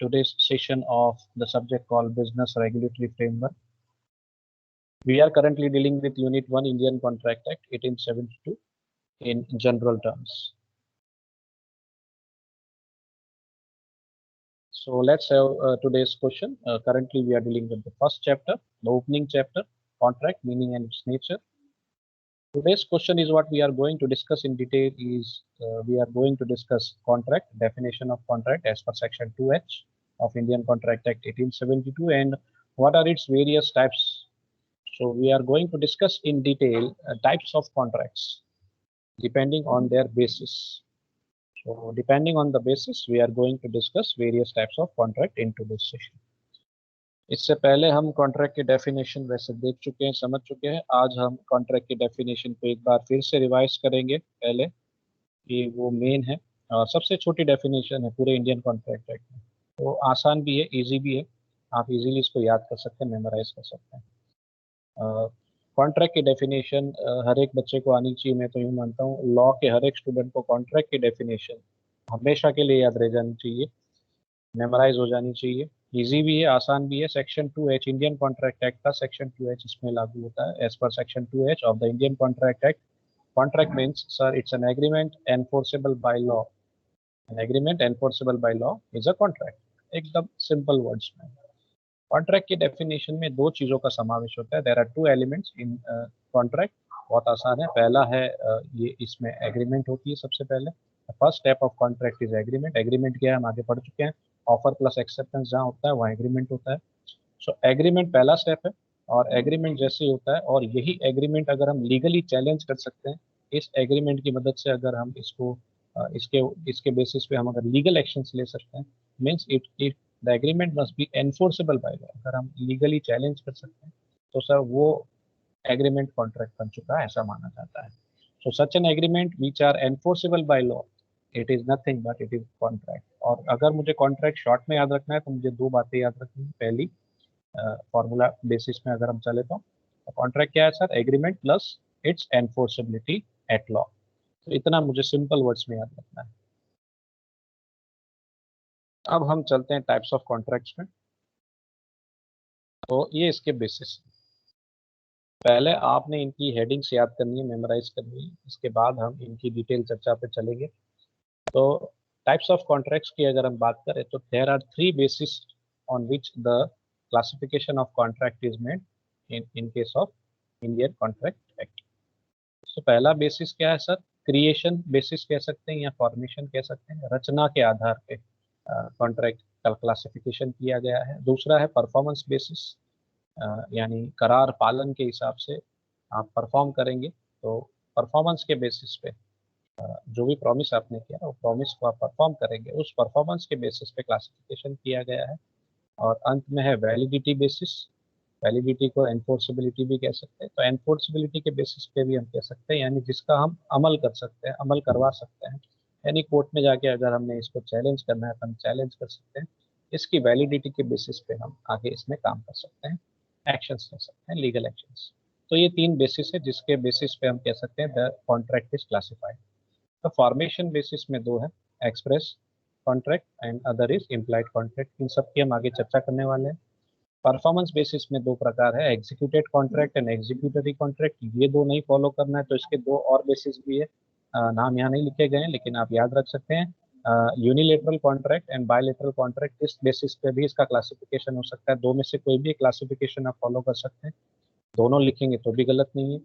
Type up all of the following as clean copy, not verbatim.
today's session of the subject called Business Regulatory Framework. We are currently dealing with Unit 1 Indian Contract Act 1872 in general terms. So let's have today's question. Currently we are dealing with the first chapter, the opening chapter, contract, meaning and its nature. Today's question is what we are going to discuss in detail is we are going to discuss contract, definition of contract as per section 2H of Indian Contract Act 1872 and what are its various types. So we are going to discuss in detail types of contracts depending on their basis. So depending on the basis, we are going to discuss various types of contract into this session. इससे पहले हम contract की definition वैसे देख चुके हैं, समझ चुके हैं. आज हम कॉन्ट्रैक्ट की डेफिनेशन को एक बार फिर से रिवाइज करेंगे. पहले कि वो मेन है और सबसे छोटी डेफिनेशन है पूरे इंडियन कॉन्ट्रैक्ट एक्ट में, तो आसान भी है, इजी भी है. आप इजीली इसको याद कर सकते हैं, मेमोराइज कर सकते हैं. कॉन्ट्रैक्ट की डेफिनेशन हर एक बच्चे को आनी चाहिए. मैं तो यूँ मानता हूँ लॉ के हर एक स्टूडेंट को कॉन्ट्रैक्ट की डेफिनेशन हमेशा के लिए याद रह जानी चाहिए, मेमोराइज हो जानी चाहिए. इजी भी है, आसान भी है. Section 2H Indian contract act का सेक्शन 2H इसमें लागू होता है. एज पर section 2H of the Indian contract act, contract means sir it's an agreement enforceable by law. An agreement enforceable by law is a contract. एकदम simple words में contract की definition में दो चीज़ों का समावेश होता है. There are two elements in contract. बहुत आसान है. पहला है ये इसमें एग्रीमेंट होती है सबसे पहले. First step of contract is agreement. Agreement क्या है हम आगे पढ़ चुके हैं. ऑफर प्लस एक्सेप्टेंस जहाँ होता है वहाँ एग्रीमेंट होता है. सो एग्रीमेंट पहला स्टेप है और एग्रीमेंट जैसे ही होता है और यही एग्रीमेंट अगर हम लीगली चैलेंज कर सकते हैं, इस एग्रीमेंट की मदद से अगर हम इसको इसके बेसिस पे हम अगर लीगल एक्शंस ले सकते हैं, means it the agreement must be enforceable by law. अगर हम लीगली चैलेंज कर सकते हैं तो सर वो एग्रीमेंट कॉन्ट्रैक्ट बन चुका है, ऐसा माना जाता है. So such an agreement which are enforceable by law, it is nothing but it is contract. और अगर मुझे कॉन्ट्रैक्ट शॉर्ट में याद रखना है तो मुझे दो बातें याद रखनी है. पहली फॉर्मूला बेसिस में अगर हम चले तो कॉन्ट्रैक्ट क्या है sir, agreement plus its enforceability at law. तो इतना मुझे सिंपल वर्ड्स में याद रखना है. अब हम चलते हैं टाइप्स ऑफ कॉन्ट्रैक्ट्स में. तो ये इसके बेसिस. पहले आपने इनकी हेडिंग्स याद करनी है, मेमोराइज करनी है, इसके बाद हम इनकी डिटेल चर्चा पे चलेंगे. तो टाइप्स ऑफ कॉन्ट्रैक्ट्स की अगर हम बात करें तो there are three basis on which the classification of contract is made in case of Indian contract act. तो पहला बेसिस क्या है सर, क्रिएशन बेसिस कह सकते हैं या फॉर्मेशन कह सकते हैं. रचना के आधार पे कॉन्ट्रैक्ट का क्लासिफिकेशन किया गया है. दूसरा है परफॉर्मेंस बेसिस, यानी करार पालन के हिसाब से आप परफॉर्म करेंगे तो परफॉर्मेंस के बेसिस पे जो भी प्रॉमिस आपने किया वो प्रॉमिस को आप परफॉर्म करेंगे, उस परफॉर्मेंस के बेसिस पे क्लासिफिकेशन किया गया है. और अंत में है वैलिडिटी बेसिस. वैलिडिटी को एनफोर्सेबिलिटी भी कह सकते हैं. तो एनफोर्सेबिलिटी के बेसिस पे भी हम कह सकते हैं, यानी जिसका हम अमल कर सकते हैं, अमल करवा सकते हैं. यानी कोर्ट में जाके अगर हमने इसको चैलेंज करना है तो हम चैलेंज कर सकते हैं. इसकी वैलिडिटी के बेसिस पे हम आगे इसमें काम कर सकते हैं, एक्शंस ले सकते हैं, लीगल एक्शंस. तो ये तीन बेसिस है जिसके बेसिस पे हम कह सकते हैं द कॉन्ट्रैक्ट इज क्लासिफाइड. तो फॉर्मेशन बेसिस में दो है, express contract and other is implied contract. इन सब की हम आगे चर्चा करने वाले हैं. परफॉर्मेंस बेसिस में दो प्रकार है, executed contract and executory contract. ये दो नहीं फॉलो करना है तो इसके दो और बेसिस भी है. नाम यहाँ नहीं लिखे गए हैं लेकिन आप याद रख सकते हैं. Unilateral contract and bilateral contract, इस बेसिस पे भी इसका क्लासिफिकेशन हो सकता है. दो में से कोई भी क्लासिफिकेशन आप फॉलो कर सकते हैं. दोनों लिखेंगे तो भी गलत नहीं है.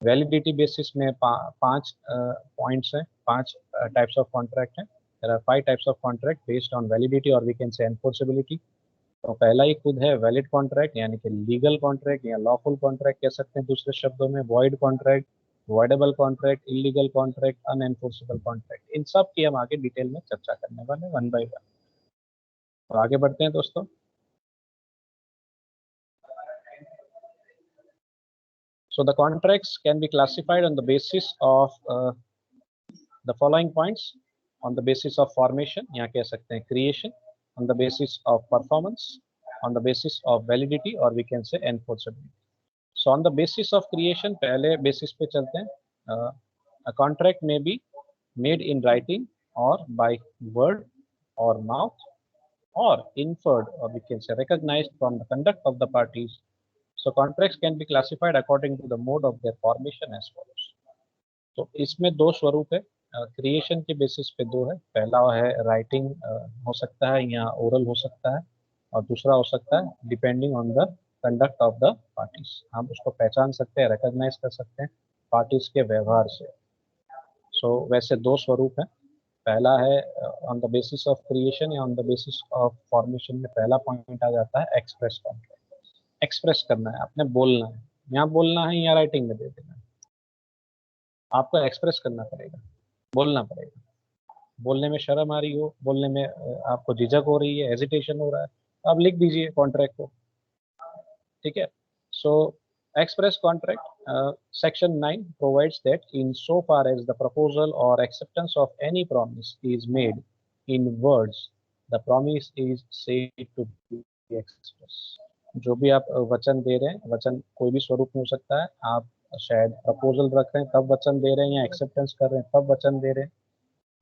वैलिडिटी बेसिस में पांच पॉइंट्स हैं, पांच टाइप्स ऑफ कॉन्ट्रैक्ट हैं. There are 5 types of contract based on validity और वी कैन से एनफोर्सेबिलिटी. तो पहला ही खुद है वैलिड कॉन्ट्रैक्ट, यानी कि लीगल कॉन्ट्रैक्ट या लॉफुल कॉन्ट्रैक्ट कह सकते हैं दूसरे शब्दों में. Void contract, voidable contract, illegal contract, unenforceable contract. इन सब की हम आगे डिटेल में चर्चा करने वाले वन बाय वन. तो आगे बढ़ते हैं दोस्तों. So the contracts can be classified on the basis of the following points. On the basis of formation, यहाँ कह सकते हैं creation. On the basis of performance, on the basis of validity or we can say enforceability. So on the basis of creation, पहले basis पे चलते हैं. A contract may be made in writing or by word or mouth or inferred, or we can say recognized from the conduct of the parties. So contracts can be classified according to the mode of their formation as follows. तो इसमें दो स्वरूप है, creation के basis पे दो है। पहला है राइटिंग हो सकता है या ओरल हो सकता है, और दूसरा हो सकता है depending on the conduct of the parties. हम उसको पहचान सकते हैं, रिकॉग्नाइज कर सकते हैं पार्टीज के व्यवहार से। सो वैसे दो स्वरूप है। पहला है on the basis of creation या on the basis of formation में पहला पॉइंट आ जाता है एक्सप्रेस कॉन्ट्रैक्ट। एक्सप्रेस करना है, आपने बोलना है, यहाँ बोलना है या राइटिंग में दे देना है, आपको एक्सप्रेस करना पड़ेगा, बोलना पड़ेगा। बोलने में शर्म आ रही हो, बोलने में आपको झिझक हो रही है, हेजिटेशन हो रहा है, आप लिख दीजिए कॉन्ट्रैक्ट को, ठीक है। सो express contract, section 9 provides that in so far as the proposal or acceptance of any promise is made in words, the promise is said to be express। जो भी आप वचन दे रहे हैं, वचन कोई भी स्वरूप में हो सकता है, आप शायद प्रपोजल रख रहे हैं तब वचन दे रहे हैं, या एक्सेप्टेंस कर रहे हैं तब वचन दे रहे हैं,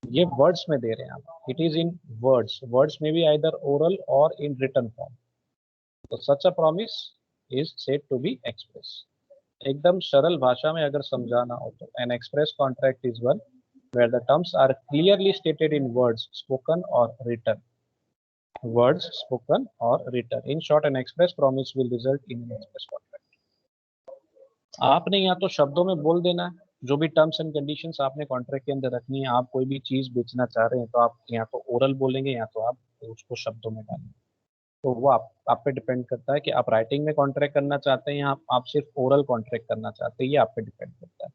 ये वर्ड्स में दे रहे हैं आप। It is in words, words में भी आइदर ओरल और इन रिटन फॉर्म। तो such a promise is said to be express. एकदम सरल भाषा में अगर समझाना हो तो an express contract is one where the terms are clearly stated in words spoken or written, words spoken or written। in short, an express promise will result in an express contract। आपने यहाँ तो शब्दों में बोल देना है जो भी टर्म्स एंड कंडीशंस आपने कॉन्ट्रैक्ट के अंदर रखनी है। आप कोई भी चीज बेचना चाह रहे हैं तो आप यहाँ तो ओरल बोलेंगे, या तो आप उसको शब्दों में डालेंगे। तो वो आप पे डिपेंड करता है कि आप राइटिंग में कॉन्ट्रैक्ट करना चाहते हैं या आप सिर्फ ओरल कॉन्ट्रैक्ट करना चाहते हैं, ये आप पे डिपेंड करता है।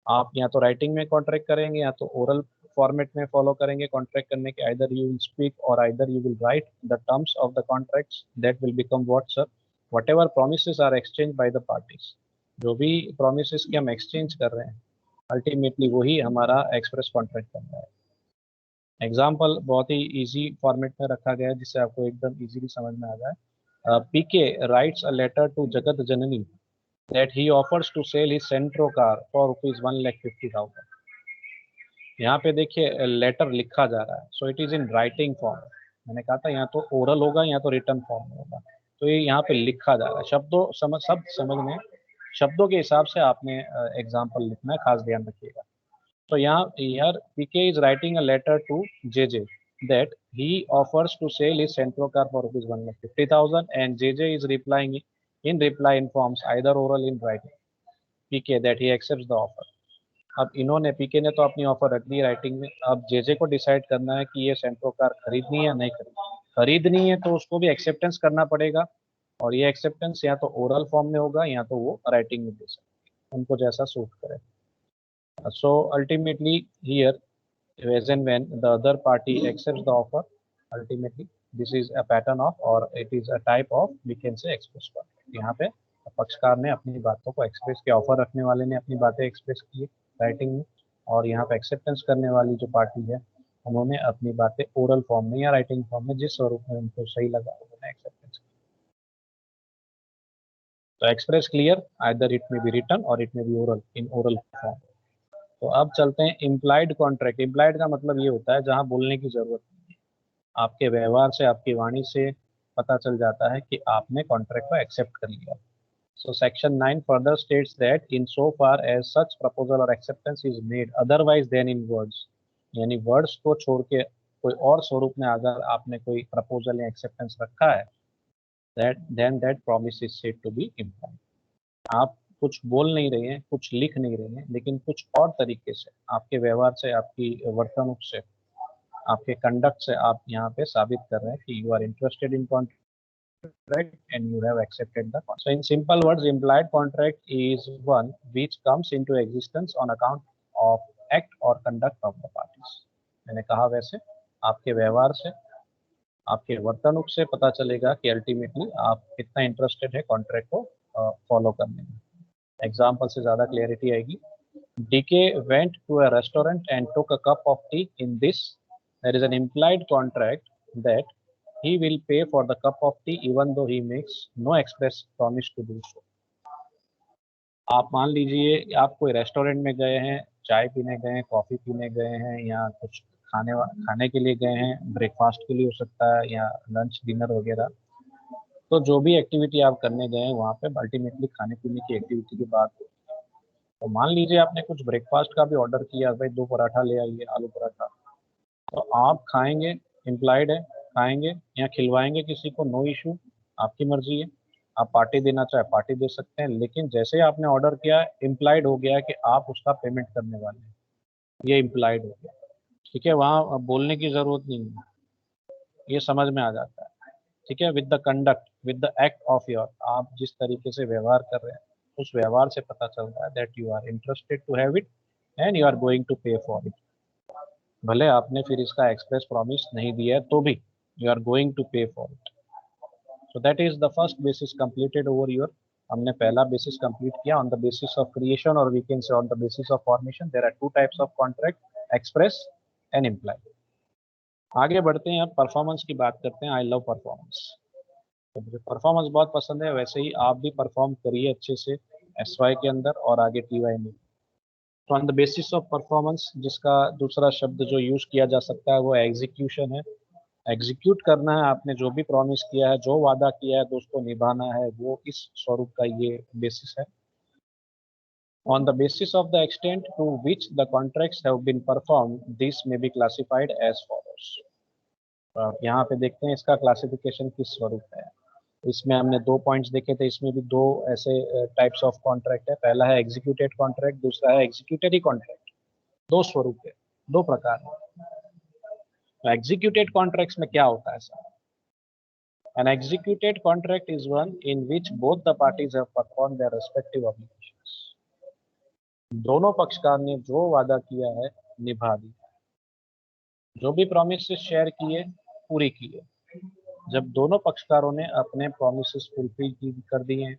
आप या तो राइटिंग में कॉन्ट्रैक्ट करेंगे या तो ओरल फॉर्मेट में फॉलो करेंगे कॉन्ट्रैक्ट करने के। Either you will speak or either you will write the terms of the contracts that will become what sir, whatever promises are exchange by the parties. जो भी promises की हम exchange कर रहे हैं अल्टीमेटली वही हमारा एक्सप्रेस कॉन्ट्रैक्ट बन रहा है। एग्जाम्पल बहुत ही इजी फॉर्मेट में रखा गया है जिससे आपको एकदम इजीली समझ में आ जाए। पीके राइट्स अ लेटर टू जगत जननी that he offers to sell his Centro car for rupees 1,50,000। यहाँ पे देखिए लेटर लिखा जा रहा है, सो it is in writing form. मैंने कहा था यहाँ तो ओरल होगा या तो रिटन फॉर्म में होगा, तो ये यहाँ पे लिखा जा रहा है। शब्दों समझ सब समझने, शब्दों के हिसाब से आपने एग्जाम्पल लिखना है, खास ध्यान रखिएगा। तो यहाँ here PK is writing a letter to JJ that he offers to sell his Centro car for rupees 1,50,000 and JJ is replying in reply informs either oral in writing PK that he accepts the offer। अब इन्होंने PK ने तो अपनी offer रख दी writing में, अब JJ को decide करना है कि ये सेंट्रो कार खरीदनी है या नहीं खरीदनी। खरीदनी है तो उसको भी एक्सेप्टेंस करना पड़ेगा, और ये एक्सेप्टेंस या तो ओरल फॉर्म में होगा या तो वो राइटिंग में दे सकते हैं, उनको जैसा सूट करे। So ultimately here, as and when the other party accepts the offer, ultimately this is a pattern of, or it is a type of, we can say express contract। यहाँ पे पक्षकार ने अपनी बातों को एक्सप्रेस किया, offer रखने वाले ने अपनी बातें एक्सप्रेस की राइटिंग में, और यहाँ पे एक्सेप्टेंस करने वाली जो पार्टी है उन्होंने अपनी बातें ओरल फॉर्म में या राइटिंग फॉर्म में जिस स्वरूप में उनको सही लगा उन्होंने एक्सेप्टेंस की। तो एक्सप्रेस क्लियर, आइदर इट में बी रिटन और इट में be oral, in oral form. तो अब चलते हैं इम्प्लाइड कॉन्ट्रैक्ट। इम्प्लाइड का मतलब ये होता है जहां बोलने की जरूरत नहीं है, आपके व्यवहार से आपकी वाणी से पता चल जाता है कि आपने कॉन्ट्रैक्ट को एक्सेप्ट कर लिया। So section 9 further states that in so far as such proposal और acceptance is made otherwise than in words, यानी वर्ड्स को छोड़ के कोई और स्वरूप में अगर आपने कोई प्रपोजल या एक्सेप्टेंस रखा है that promise is said to be implied. आप कुछ बोल नहीं रहे हैं, कुछ लिख नहीं रहे हैं, लेकिन कुछ और तरीके से आपके व्यवहार से, आपकी वर्तणूक से, आपके कंडक्ट से आप यहाँ पे साबित कर रहे हैं कि you are interested in contract and you have accepted the contract. So in simple words, implied contract is one which comes into existence on account of act or conduct of the parties. मैंने कहा वैसे आपके व्यवहार से, आपके वर्तणूक से पता चलेगा कि अल्टीमेटली आप कितना इंटरेस्टेड है कॉन्ट्रैक्ट को फॉलो करने में। एग्जाम्पल से ज़्यादा क्लियरिटी आएगी। DK went to a restaurant and took a cup of tea। In this, there is an implied contract that he will pay for the cup of tea even though he makes no express promise to do so। आप मान लीजिए आप कोई restaurant में गए हैं, चाय पीने गए हैं, कॉफ़ी पीने गए हैं, या कुछ खाने के लिए गए हैं, ब्रेकफास्ट के लिए हो सकता है या लंच डिनर वगैरह। तो जो भी एक्टिविटी आप करने गए हैं वहाँ पे अल्टीमेटली खाने पीने की एक्टिविटी की बात हो। तो मान लीजिए आपने कुछ ब्रेकफास्ट का भी ऑर्डर किया, भाई 2 पराठा ले आइए, आलू पराठा। तो आप खाएंगे, इम्प्लाइड है, खाएंगे या खिलवाएंगे किसी को, नो इशू, आपकी मर्जी है। आप पार्टी देना चाहे पार्टी दे सकते हैं, लेकिन जैसे ही आपने ऑर्डर किया, इम्प्लाइड हो गया कि आप उसका पेमेंट करने वाले हैं, ये इम्प्लाइड हो गया। ठीक है, वहाँ बोलने की जरूरत नहीं है, ये समझ में आ जाता है। ठीक है, with the conduct, with the act of your, आप जिस तरीके से व्यवहार कर रहे हैं उस व्यवहार से पता चलता है that you are interested to have it and you are going to pay for it. भले आपने फिर इसका एक्सप्रेस प्रॉमिस नहीं दिया है तो भी you are going to pay for it. So that is the first basis completed over your. हमने पहला बेसिस कंप्लीट किया on the basis of creation, और we can say on the basis of formation. There are two types of contract, express and implied. आगे बढ़ते हैं, अब performance की बात करते हैं। I love performance. तो मुझे परफॉर्मेंस बहुत पसंद है, वैसे ही आप भी परफॉर्म करिए अच्छे से एसवाई के अंदर और आगे टीवाई में। तो on the basis of performance, जिसका दूसरा शब्द जो यूज किया जा सकता है वो एग्जीक्यूशन है। एग्जीक्यूट करना है, आपने जो भी प्रॉमिस किया है, जो वादा किया है दोस्तों निभाना है, वो इस स्वरूप का ये बेसिस है। On the basis of the extent to which the contracts have been performed, this may be classified as follows. यहाँ पे देखते हैं इसका क्लासिफिकेशन किस स्वरूप है। इसमें हमने 2 पॉइंट्स देखे थे, इसमें भी 2 ऐसे टाइप्स ऑफ कॉन्ट्रैक्ट है। पहला है एग्जीक्यूटेड कॉन्ट्रैक्ट, दूसरा है एग्जीक्यूटरी कॉन्ट्रैक्ट। 2 स्वरूप है, 2 प्रकार है। तो एग्जीक्यूटेड कॉन्ट्रैक्ट्स में क्या होता है sir? An executed contract is one in which both the parties have performed their respective obligations. दोनों पक्षकार ने जो वादा किया है निभा दिया, जो भी प्रोमिस शेयर किए पूरी किए। जब दोनों पक्षकारों ने अपने प्रोमिस फुलफिल कर दिए हैं,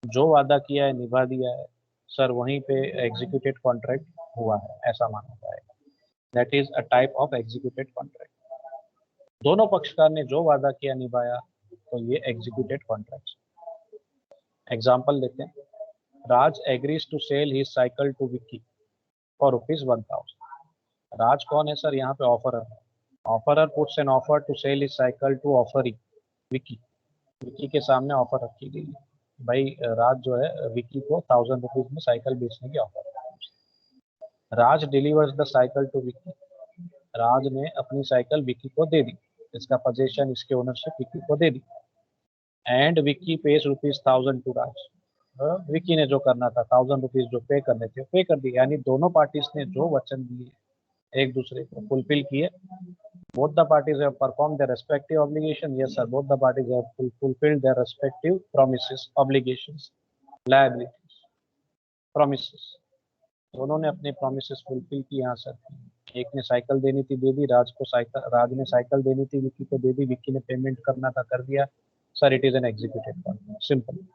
जो वादा किया है निभा दिया है, सर वहीं पे एग्जीक्यूटेड कॉन्ट्रैक्ट हुआ है, ऐसा माना जाएगा। That is a type of executed contract. दोनों पक्षकार ने जो वादा किया निभाया, तो ये एग्जीक्यूटेड कॉन्ट्रैक्ट। एग्जाम्पल लेते हैं। Raj agrees to sell his cycle to Vicky for ₹1000। Raj कौन है सर? यहाँ पे ऑफरर है। Offeror puts an offer to sell his cycle to offeree Vicky. Vicky के सामने ऑफर रखी गई है, भाई राज जो है विक्की को ₹1000 में साइकिल बेचने की ऑफर है। Raj delivers the cycle to Vicky. Raj ने अपनी साइकिल विक्की को दे दी, इसका पोजेशन, इसके ओनरशिप विक्की को दे दी। एंड विक्की पेज ₹1000 टू राज। विक्की ने जो करना था, ₹1000 जो पे करने थे पे कर दिए। यानी दोनों पार्टीज ने जो वचन दिए एक दूसरे को फुलफिल किए। Both the parties have performed their respective obligation. Yes, sir. Both the parties have fulfilled their respective promises, obligations, liabilities, promises. दोनों ने अपने promises fulfill की यहाँ सर। एक ने साइकिल देनी थी दे दी राज को, साइकिल राज ने साइकिल देनी थी विक्की को दे दी, विक्की ने पेमेंट करना था कर दिया। Sir it is an executed contract, simple.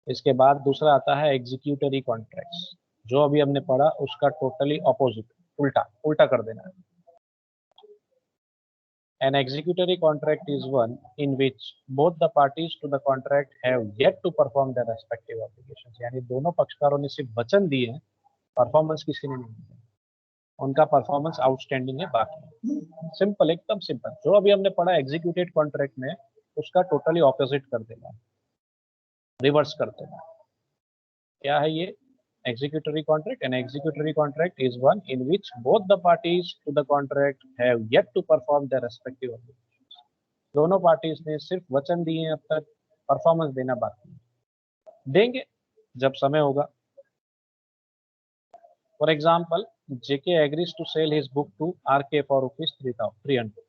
इसके बाद दूसरा आता है एग्जीक्यूटरी कॉन्ट्रैक्ट्स। जो अभी हमने पढ़ा उसका टोटली ऑपोजिट, उल्टा उल्टा कर देना है। An executory contract is one in which both the parties to the contract have yet to perform their respective obligations. यानी दोनों पक्षकारों ने सिर्फ वचन दिए हैं, परफॉर्मेंस किसी ने नहीं दिया, उनका परफॉर्मेंस आउटस्टैंडिंग है बाकी। सिंपल, एकदम सिंपल। जो अभी हमने पढ़ा एग्जीक्यूटेड कॉन्ट्रैक्ट में, उसका टोटली ऑपोजिट कर देना है, रिवर्स कर देना है। क्या है ये executory contract? An executory contract is one in which both the parties to the contract have yet to perform their respective obligations. दोनों पार्टीज ने सिर्फ वचन दिए हैं, अब तक परफॉर्मेंस देना बाकी है, देंगे जब समय होगा। For example, JK agrees to sell his book to RK for ₹300।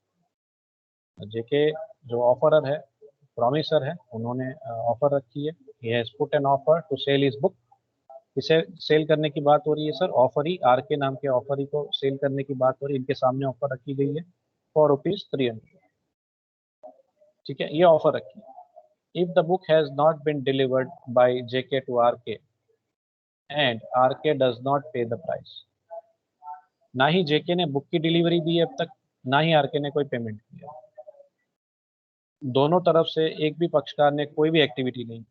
JK जो ऑफरर है, प्रॉमिसर है, उन्होंने ऑफर रखी है। He has put an offer to sell his book. इसे सेल करने की बात हो रही है सर, ऑफरी, आर के नाम के ऑफरी को सेल करने की बात हो रही है। इनके सामने ऑफर रखी गई है फॉर ₹300। ठीक है, ये ऑफर रखी है। If the book has not been delivered by JK to RK and RK does not pay the price. ना ही जेके ने बुक की डिलीवरी दी है अब तक, ना ही आरके ने कोई पेमेंट किया। दोनों तरफ से एक भी पक्षकार ने कोई भी एक्टिविटी नहीं की,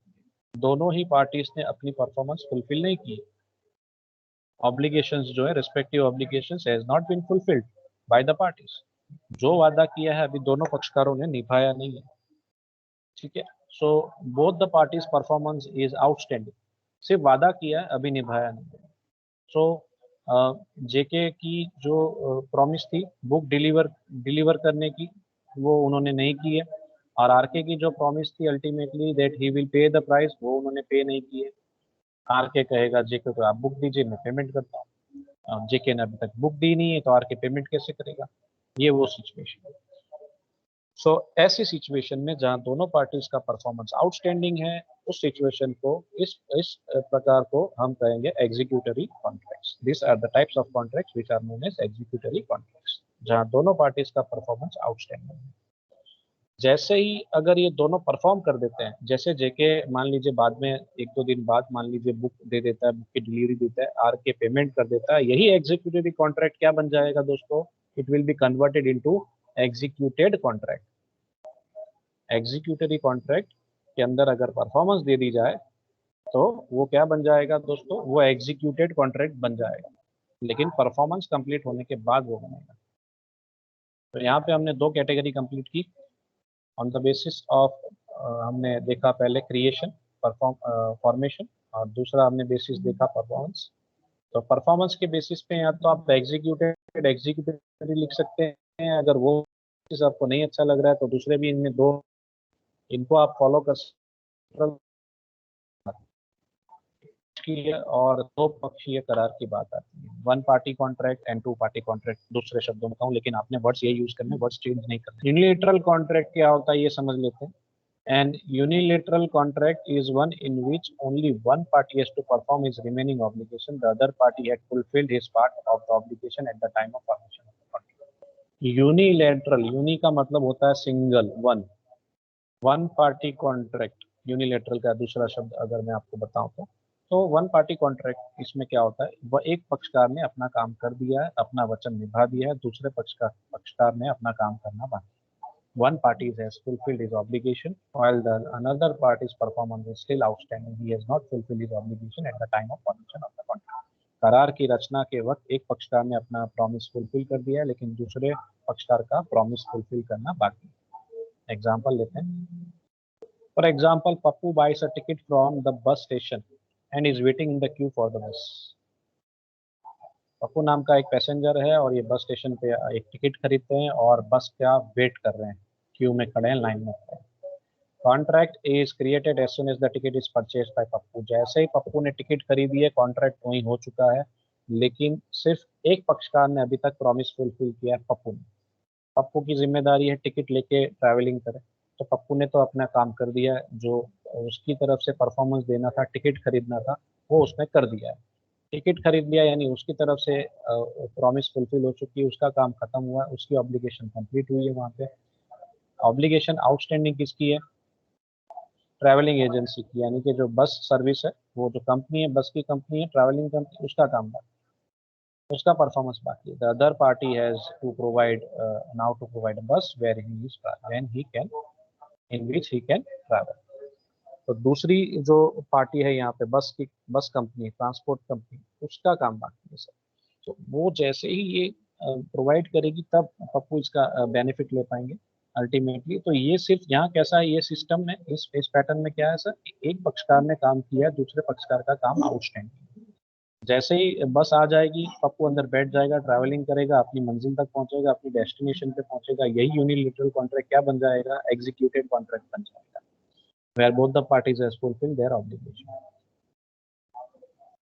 दोनों ही पार्टीज ने अपनी परफॉर्मेंस फुलफिल नहीं की। ऑब्लिगेशंस जो है, respective obligations has not been fulfilled by the parties. जो वादा किया है अभी दोनों पक्षकारों ने निभाया नहीं है, ठीक है। So both the parties performance is outstanding. सिर्फ वादा किया है, अभी निभाया नहीं। सो जेके की जो प्रॉमिस थी बुक डिलीवर करने की, वो उन्होंने नहीं की है। और आरके की जो प्रॉमिस थी ultimately that he will pay the price, वो उन्होंने पे नहीं की है। आरके कहेगा जेके को आप बुक दीजिए, मैं पेमेंट करता हूँ। जेके ने अभी तक बुक दी नहीं है, तो आरके पेमेंट कैसे करेगा? ये वो सिचुएशन है। सो ऐसी सिचुएशन में जहां दोनों पार्टीज का परफॉर्मेंस आउटस्टैंडिंग है, उस सिचुएशन को, इस प्रकार को हम कहेंगे executory contracts. This are the types of contracts which are known as executory contracts, जहां दोनों पार्टीज का परफॉर्मेंस आउटस्टैंडिंग है। जैसे ही अगर ये दोनों परफॉर्म कर देते हैं, जैसे जेके मान लीजिए बाद में एक दो दिन बाद मान लीजिए बुक दे देता है, बुक की डिलीवरी देता है, आर के पेमेंट कर देता है, यही एग्जीक्यूटरी कॉन्ट्रैक्ट क्या बन जाएगा दोस्तों? It will be converted into executed contract. Executory contract के अंदर अगर परफॉर्मेंस दे दी जाए तो वो क्या बन जाएगा दोस्तों? वो एग्जीक्यूटेड कॉन्ट्रैक्ट बन जाएगा, लेकिन परफॉर्मेंस कंप्लीट होने के बाद वो बनेगा। तो यहाँ पे हमने दो कैटेगरी कंप्लीट की ऑन द बेसिस ऑफ, हमने देखा पहले क्रिएशन, फॉर्मेशन, और दूसरा हमने बेसिस देखा परफॉर्मेंस। तो परफॉर्मेंस के बेसिस पे या तो आप एग्जीक्यूटरी लिख सकते हैं, अगर वो चीज आपको नहीं अच्छा लग रहा है तो दूसरे भी इनमें दो, इनको आप फॉलो कर सकते पक्षीय और दो पक्षीय करार की बात आती है। One party contract and two party contract, दूसरे शब्दों में कहूँ, लेकिन आपने वर्ड्स ये यूज करने, वर्ड्स चेंज नहीं करने। यूनिलेटरल कॉन्ट्रैक्ट क्या होता है ये समझ लेते हैं। An unilateral contract is one in which only one party has to perform his remaining obligation. The other party had fulfilled his part of the obligation at the time of formation of the contract. Unilateral, uni का मतलब होता है single, one party contract. Unilateral का दूसरा शब्द अगर मैं आपको बताऊं तो वन पार्टी कॉन्ट्रैक्ट इसमें क्या होता है? वह एक पक्षकार ने अपना काम कर दिया है, अपना वचन निभा दिया है, दूसरे पक्षकार ने अपना काम करना बाकी। One party has fulfilled his obligation while the another party's performance is still outstanding. He has not fulfilled his obligation at the time of formation of the contract. करार की रचना के वक्त एक पक्षकार ने अपना प्रॉमिस फुलफिल कर दिया है, लेकिन दूसरे पक्षकार का प्रॉमिस फुलफिल करना बाकी है। एग्जाम्पल लेते हैं। फॉर एग्जाम्पल, पप्पू बाइस a ticket from the bus station and is waiting in the Q for the bus. Pappu नाम का एक पैसेंजर है और ये बस स्टेशन पे एक टिकट खरीदते हैं और बस का वेट कर रहे हैं, क्यू में खड़े हैं, लाइन में खड़े हैं। Contract is created as soon as the ticket is purchase by Pappu. जैसे ही पप्पू ने टिकट खरीदी है, कॉन्ट्रैक्ट वहीं हो चुका है, लेकिन सिर्फ एक पक्षकार ने अभी तक प्रॉमिस फुलफिल किया है, पप्पू ने। पप्पू की जिम्मेदारी है टिकट लेके ट्रैवलिंग करे, तो पप्पू ने तो अपना काम कर दिया है, जो उसकी तरफ से परफॉर्मेंस देना था, टिकट खरीदना था, वो उसने कर दिया है। टिकट खरीद लिया यानी उसकी तरफ से प्रॉमिस फुलफिल हो चुकी है, उसका काम खत्म हुआ, उसकी ऑब्लिगेशन कंप्लीट हुई है। वहाँ पे ऑब्लिगेशन आउटस्टैंडिंग किसकी है? ट्रैवलिंग एजेंसी की, यानी कि जो बस सर्विस है, वो जो कंपनी है, बस की कंपनी है, ट्रैवलिंग कंपनी, उसका काम बाकी, उसका परफॉर्मेंस बाकी है। The other party has to provide now to provide a bus where he is when he can, in which he can travel. तो दूसरी जो पार्टी है यहाँ पे, बस कंपनी, ट्रांसपोर्ट कंपनी, उसका काम बाकी है सर। तो वो जैसे ही ये प्रोवाइड करेगी तब पप्पू इसका बेनिफिट ले पाएंगे अल्टीमेटली। तो ये सिर्फ यहाँ कैसा है, ये सिस्टम में, इस पैटर्न में क्या है सर, एक पक्षकार ने काम किया, दूसरे पक्षकार का काम आउटस्टैंडिंग। जैसे ही बस आ जाएगी, पप्पू अंदर बैठ जाएगा, ट्रैवलिंग करेगा, अपनी मंजिल तक पहुंचेगा, अपनी डेस्टिनेशन पे पहुंचेगा, यही यूनिलेटरल कॉन्ट्रैक्ट क्या बन जाएगा? एग्जीक्यूटेड कॉन्ट्रैक्ट बन जाएगा, where both the parties has fulfilled their obligation.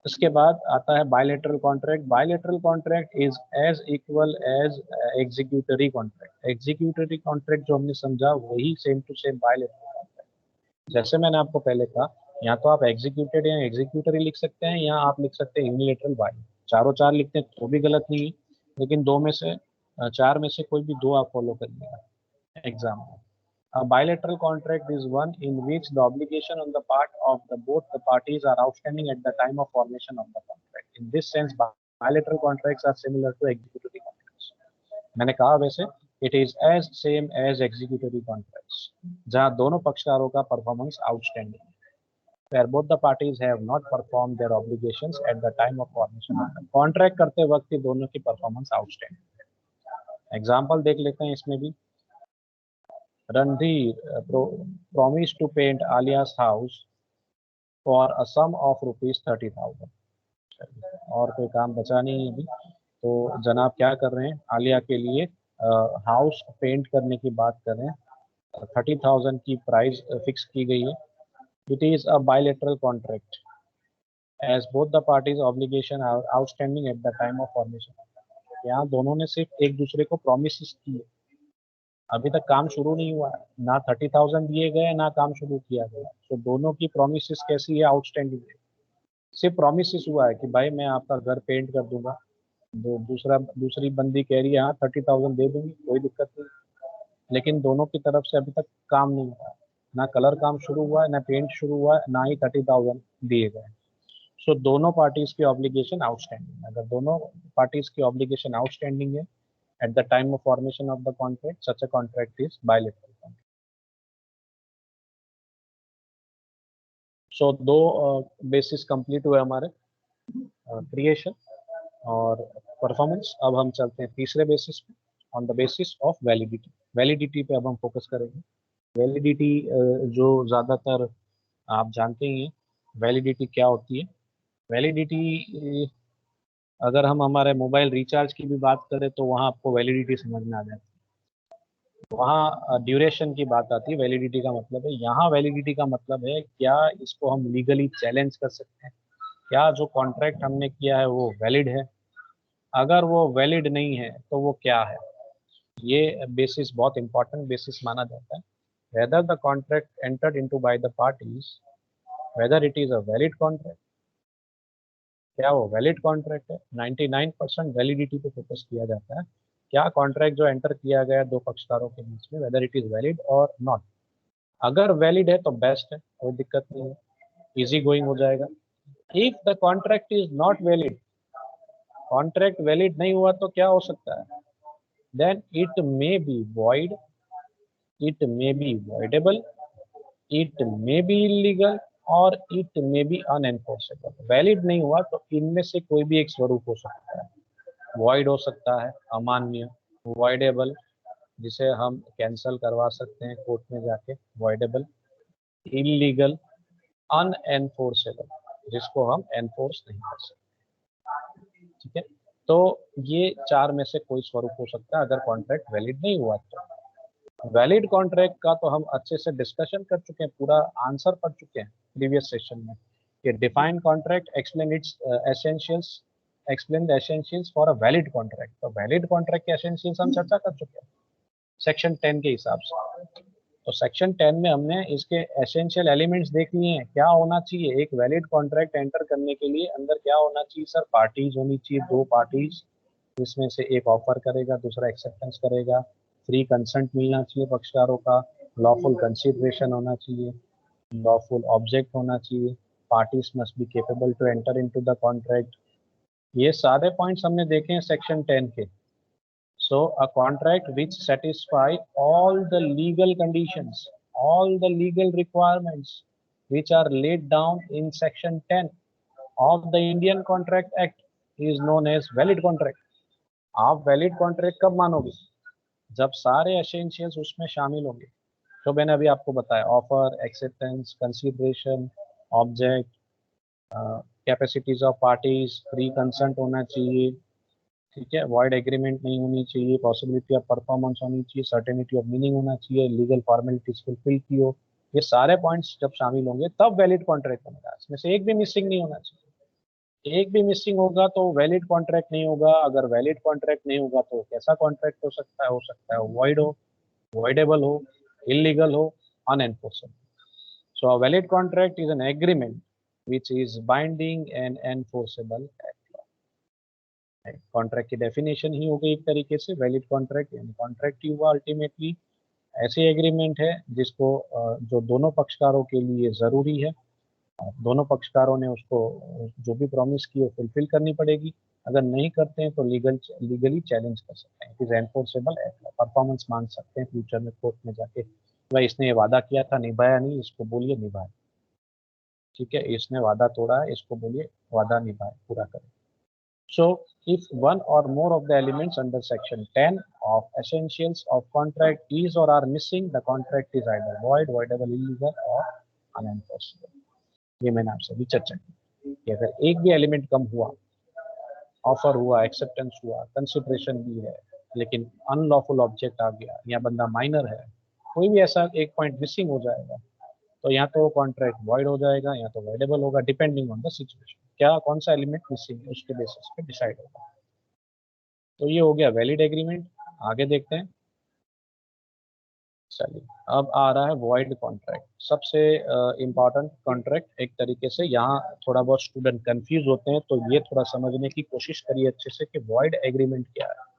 इसके बाद आता है bilateral contract. Bilateral contract is as equal as executory contract. Executory contract जो हमने समझा वही same to same bilateral contract. जैसे मैंने आपको पहले कहा, या तो आप एग्जीक्यूटेड या एग्जीक्यूटरी लिख सकते हैं, या आप लिख सकते हैं यूनिलेटरल बाय। चारों चार लिखते हैं तो भी गलत नहीं है, लेकिन दो में से चार में से कोई भी दो आप फॉलो करिएगा। Example, a bilateral contract is one in which the obligation on the part of both the parties are outstanding at the time of formation of the contract. In this sense, bilateral contracts are similar to executory contracts. मैंने कहा वैसे it is as same as executory contracts, जहां दोनों पक्षकारों का performance outstanding है। where both the parties have not performed their obligations at the time of formation of the contract करते वक्त ही दोनों की performance outstanding. Example देख लेते हैं इसमें भी. Randhir promised to paint Alia's house for a sum of rupees 30,000. और कोई काम बचा नहीं है अभी, तो जनाब क्या कर रहे हैं, आलिया के लिए हाउस पेंट करने की बात कर रहे हैं. 30,000 की प्राइस फिक्स की गई है. It is a bilateral contract as both the parties obligation are outstanding at the time of formation. यहाँ दोनों ने सिर्फ एक दूसरे को प्रोमिस किए, अभी तक काम शुरू नहीं हुआ है, ना 30,000 दिए गए ना काम शुरू किया गया. तो दोनों की प्रोमिस कैसी है, आउटस्टैंडिंग है. सिर्फ प्रोमिस हुआ है कि भाई मैं आपका घर पेंट कर दूंगा. दूसरी बंदी कह रही है हाँ 30,000 दे दूंगी, कोई दिक्कत नहीं. लेकिन दोनों की तरफ से अभी तक काम नहीं हुआ है, ना कलर काम शुरू हुआ है, ना पेंट शुरू हुआ है, ना ही 30,000 दिए गए. सो दोनों पार्टीज की ऑब्लिगेशन आउटस्टैंडिंग. अगर दोनों पार्टीज की ऑब्लिगेशन आउटस्टैंडिंग है at the time of formation of the contract, such a contract is bilateral contract. So दो बेसिस कंप्लीट हुए हमारे, क्रिएशन और परफॉर्मेंस. अब हम चलते हैं तीसरे बेसिस पे, on the basis of validity. Validity पे अब हम फोकस करेंगे. वैलिडिटी जो ज़्यादातर आप जानते ही हैं, वैलिडिटी क्या होती है. वैलिडिटी अगर हम हमारे मोबाइल रिचार्ज की भी बात करें तो वहाँ आपको वैलिडिटी समझ में आ जाती है. वहाँ ड्यूरेशन की बात आती है, वैलिडिटी का मतलब है. यहाँ वैलिडिटी का मतलब है क्या इसको हम लीगली चैलेंज कर सकते हैं, क्या जो कॉन्ट्रैक्ट हमने किया है वो वैलिड है. अगर वो वैलिड नहीं है तो वो क्या है. ये बेसिस बहुत इंपॉर्टेंट बेसिस माना जाता है. Whether the contract entered into bye the parties, whether it is a valid contract, क्या वो वैलिड कॉन्ट्रैक्ट है. 99% वैलिडिटी पे फोकस किया जाता है. क्या कॉन्ट्रैक्ट जो एंटर किया गया दो पक्षकारों के बीच में, वेदर इट इज वैलिड और नॉट. अगर वैलिड है तो बेस्ट है, कोई दिक्कत नहीं है, इजी गोइंग हो जाएगा. If the contract is not valid, contract valid नहीं हुआ तो क्या हो सकता है, then it may be void, it may be voidable, it may be illegal or it may be unenforceable. Valid नहीं हुआ तो इनमें से कोई भी एक स्वरूप हो सकता है. वॉइड हो सकता है, अमान्य. वॉइडेबल, जिसे हम कैंसल करवा सकते हैं कोर्ट में जाके, वॉइडेबल. इलीगल, अनएनफोर्सेबल, जिसको हम एनफोर्स नहीं कर सकते. ठीक है, तो ये चार में से कोई स्वरूप हो सकता है अगर कॉन्ट्रैक्ट वैलिड नहीं हुआ तो. वैलिड कॉन्ट्रैक्ट का तो हम अच्छे से डिस्कशन कर चुके हैं, पूरा आंसर पढ़ चुके हैं प्रीवियस सेशन में. ये define contract, explain it's essentials, explain the essentials for a valid contract. तो वैलिड कॉन्ट्रैक्ट के एसेंशियल्स हम चर्चा कर चुके हैं सेक्शन 10 के हिसाब से. तो सेक्शन 10 में हमने इसके एसेंशियल एलिमेंट्स देख लिए हैं. क्या होना चाहिए एक वैलिड कॉन्ट्रैक्ट एंटर करने के लिए, अंदर क्या होना चाहिए सर, पार्टीज होनी चाहिए, दो पार्टीज, जिसमें से एक ऑफर करेगा दूसरा एक्सेप्टेंस करेगा. फ्री कंसेंट मिलना चाहिए पक्षकारों का. लॉफुल कंसिडरेशन होना चाहिए, लॉफुल ऑब्जेक्ट होना चाहिए. Parties must be capable to enter into the contract. ये सारे पॉइंट्स हमने देखे हैं सेक्शन 10 के. So a contract which satisfy all the legal conditions, all the legal requirements which are laid down in section 10 of the Indian Contract Act is known as valid contract. आप valid contract कब मानोगे, जब सारे essentials उसमें शामिल होंगे. तो मैंने अभी आपको बताया, offer, acceptance, consideration, object, capacities of parties, free consent होना चाहिए. ठीक है, वॉइड एग्रीमेंट नहीं होनी चाहिए, पॉसिबिलिटी ऑफ परफॉर्मेंस होनी चाहिए, सर्टेनिटी ऑफ मीनिंग होना चाहिए, लीगल फॉर्मेलिटीज फुलफिल की हो. ये सारे पॉइंट्स जब शामिल होंगे तब वैलिड कॉन्ट्रैक्ट बनेगा. इसमें से एक भी मिसिंग नहीं होना चाहिए. एक भी मिसिंग होगा तो वैलिड कॉन्ट्रैक्ट नहीं होगा. अगर वैलिड कॉन्ट्रैक्ट नहीं होगा तो कैसा कॉन्ट्रैक्ट हो सकता है वॉइड हो, वॉइडेबल हो, इलीगल हो, unenforceable. So a valid contract is an agreement which is binding and enforceable. कॉन्ट्रैक्ट की डेफिनेशन ही हो गई एक तरीके से. वैलिड कॉन्ट्रैक्ट यानी कॉन्ट्रैक्ट ही हुआ अल्टीमेटली ऐसे एग्रीमेंट है जिसको जो दोनों पक्षकारों के लिए ज़रूरी है. दोनों पक्षकारों ने उसको जो भी प्रॉमिस की वो फुलफिल करनी पड़ेगी. अगर नहीं करते हैं तो लीगली चैलेंज कर सकते हैं. It is enforceable act. Performance मांग सकते हैं फ्यूचर में कोर्ट में जाके, भाई इसने ये वादा किया था निभाया नहीं, इसको बोलिए निभाए. ठीक है, इसने वादा तोड़ा है, इसको बोलिए वादा निभाए, पूरा करे। So, if one or more of the elements under section 10 of essentials of contract is or are missing, the contract is either void, voidable, illegal or unenforceable. ये मैंने आपसे भी चर्चा की कि अगर एक भी एलिमेंट कम हुआ, ऑफर हुआ, एक्सेप्टेंस हुआ, कंसिडरेशन भी है, लेकिन अनलॉफुल ऑब्जेक्ट आ गया या बंदा माइनर है, कोई भी ऐसा एक पॉइंट मिसिंग हो जाएगा, तो या तो कॉन्ट्रैक्ट वॉइड हो जाएगा या तो वॉइडेबल होगा, डिपेंडिंग ऑन द सिचुएशन, क्या कौन सा एलिमेंट मिसिंग है उसके बेसिस पे डिसाइड होगा। तो ये हो गया वैलिड एग्रीमेंट। आगे देखते हैं। चलिए, अब आ रहा है वॉइड कॉन्ट्रैक्ट, सबसे इम्पॉर्टेंट कॉन्ट्रैक्ट एक तरीके से। यहाँ थोड़ा बहुत स्टूडेंट कंफ्यूज होते हैं, तो ये थोड़ा समझने की कोशिश करिए अच्छे से कि वॉइड एग्रीमेंट क्या है।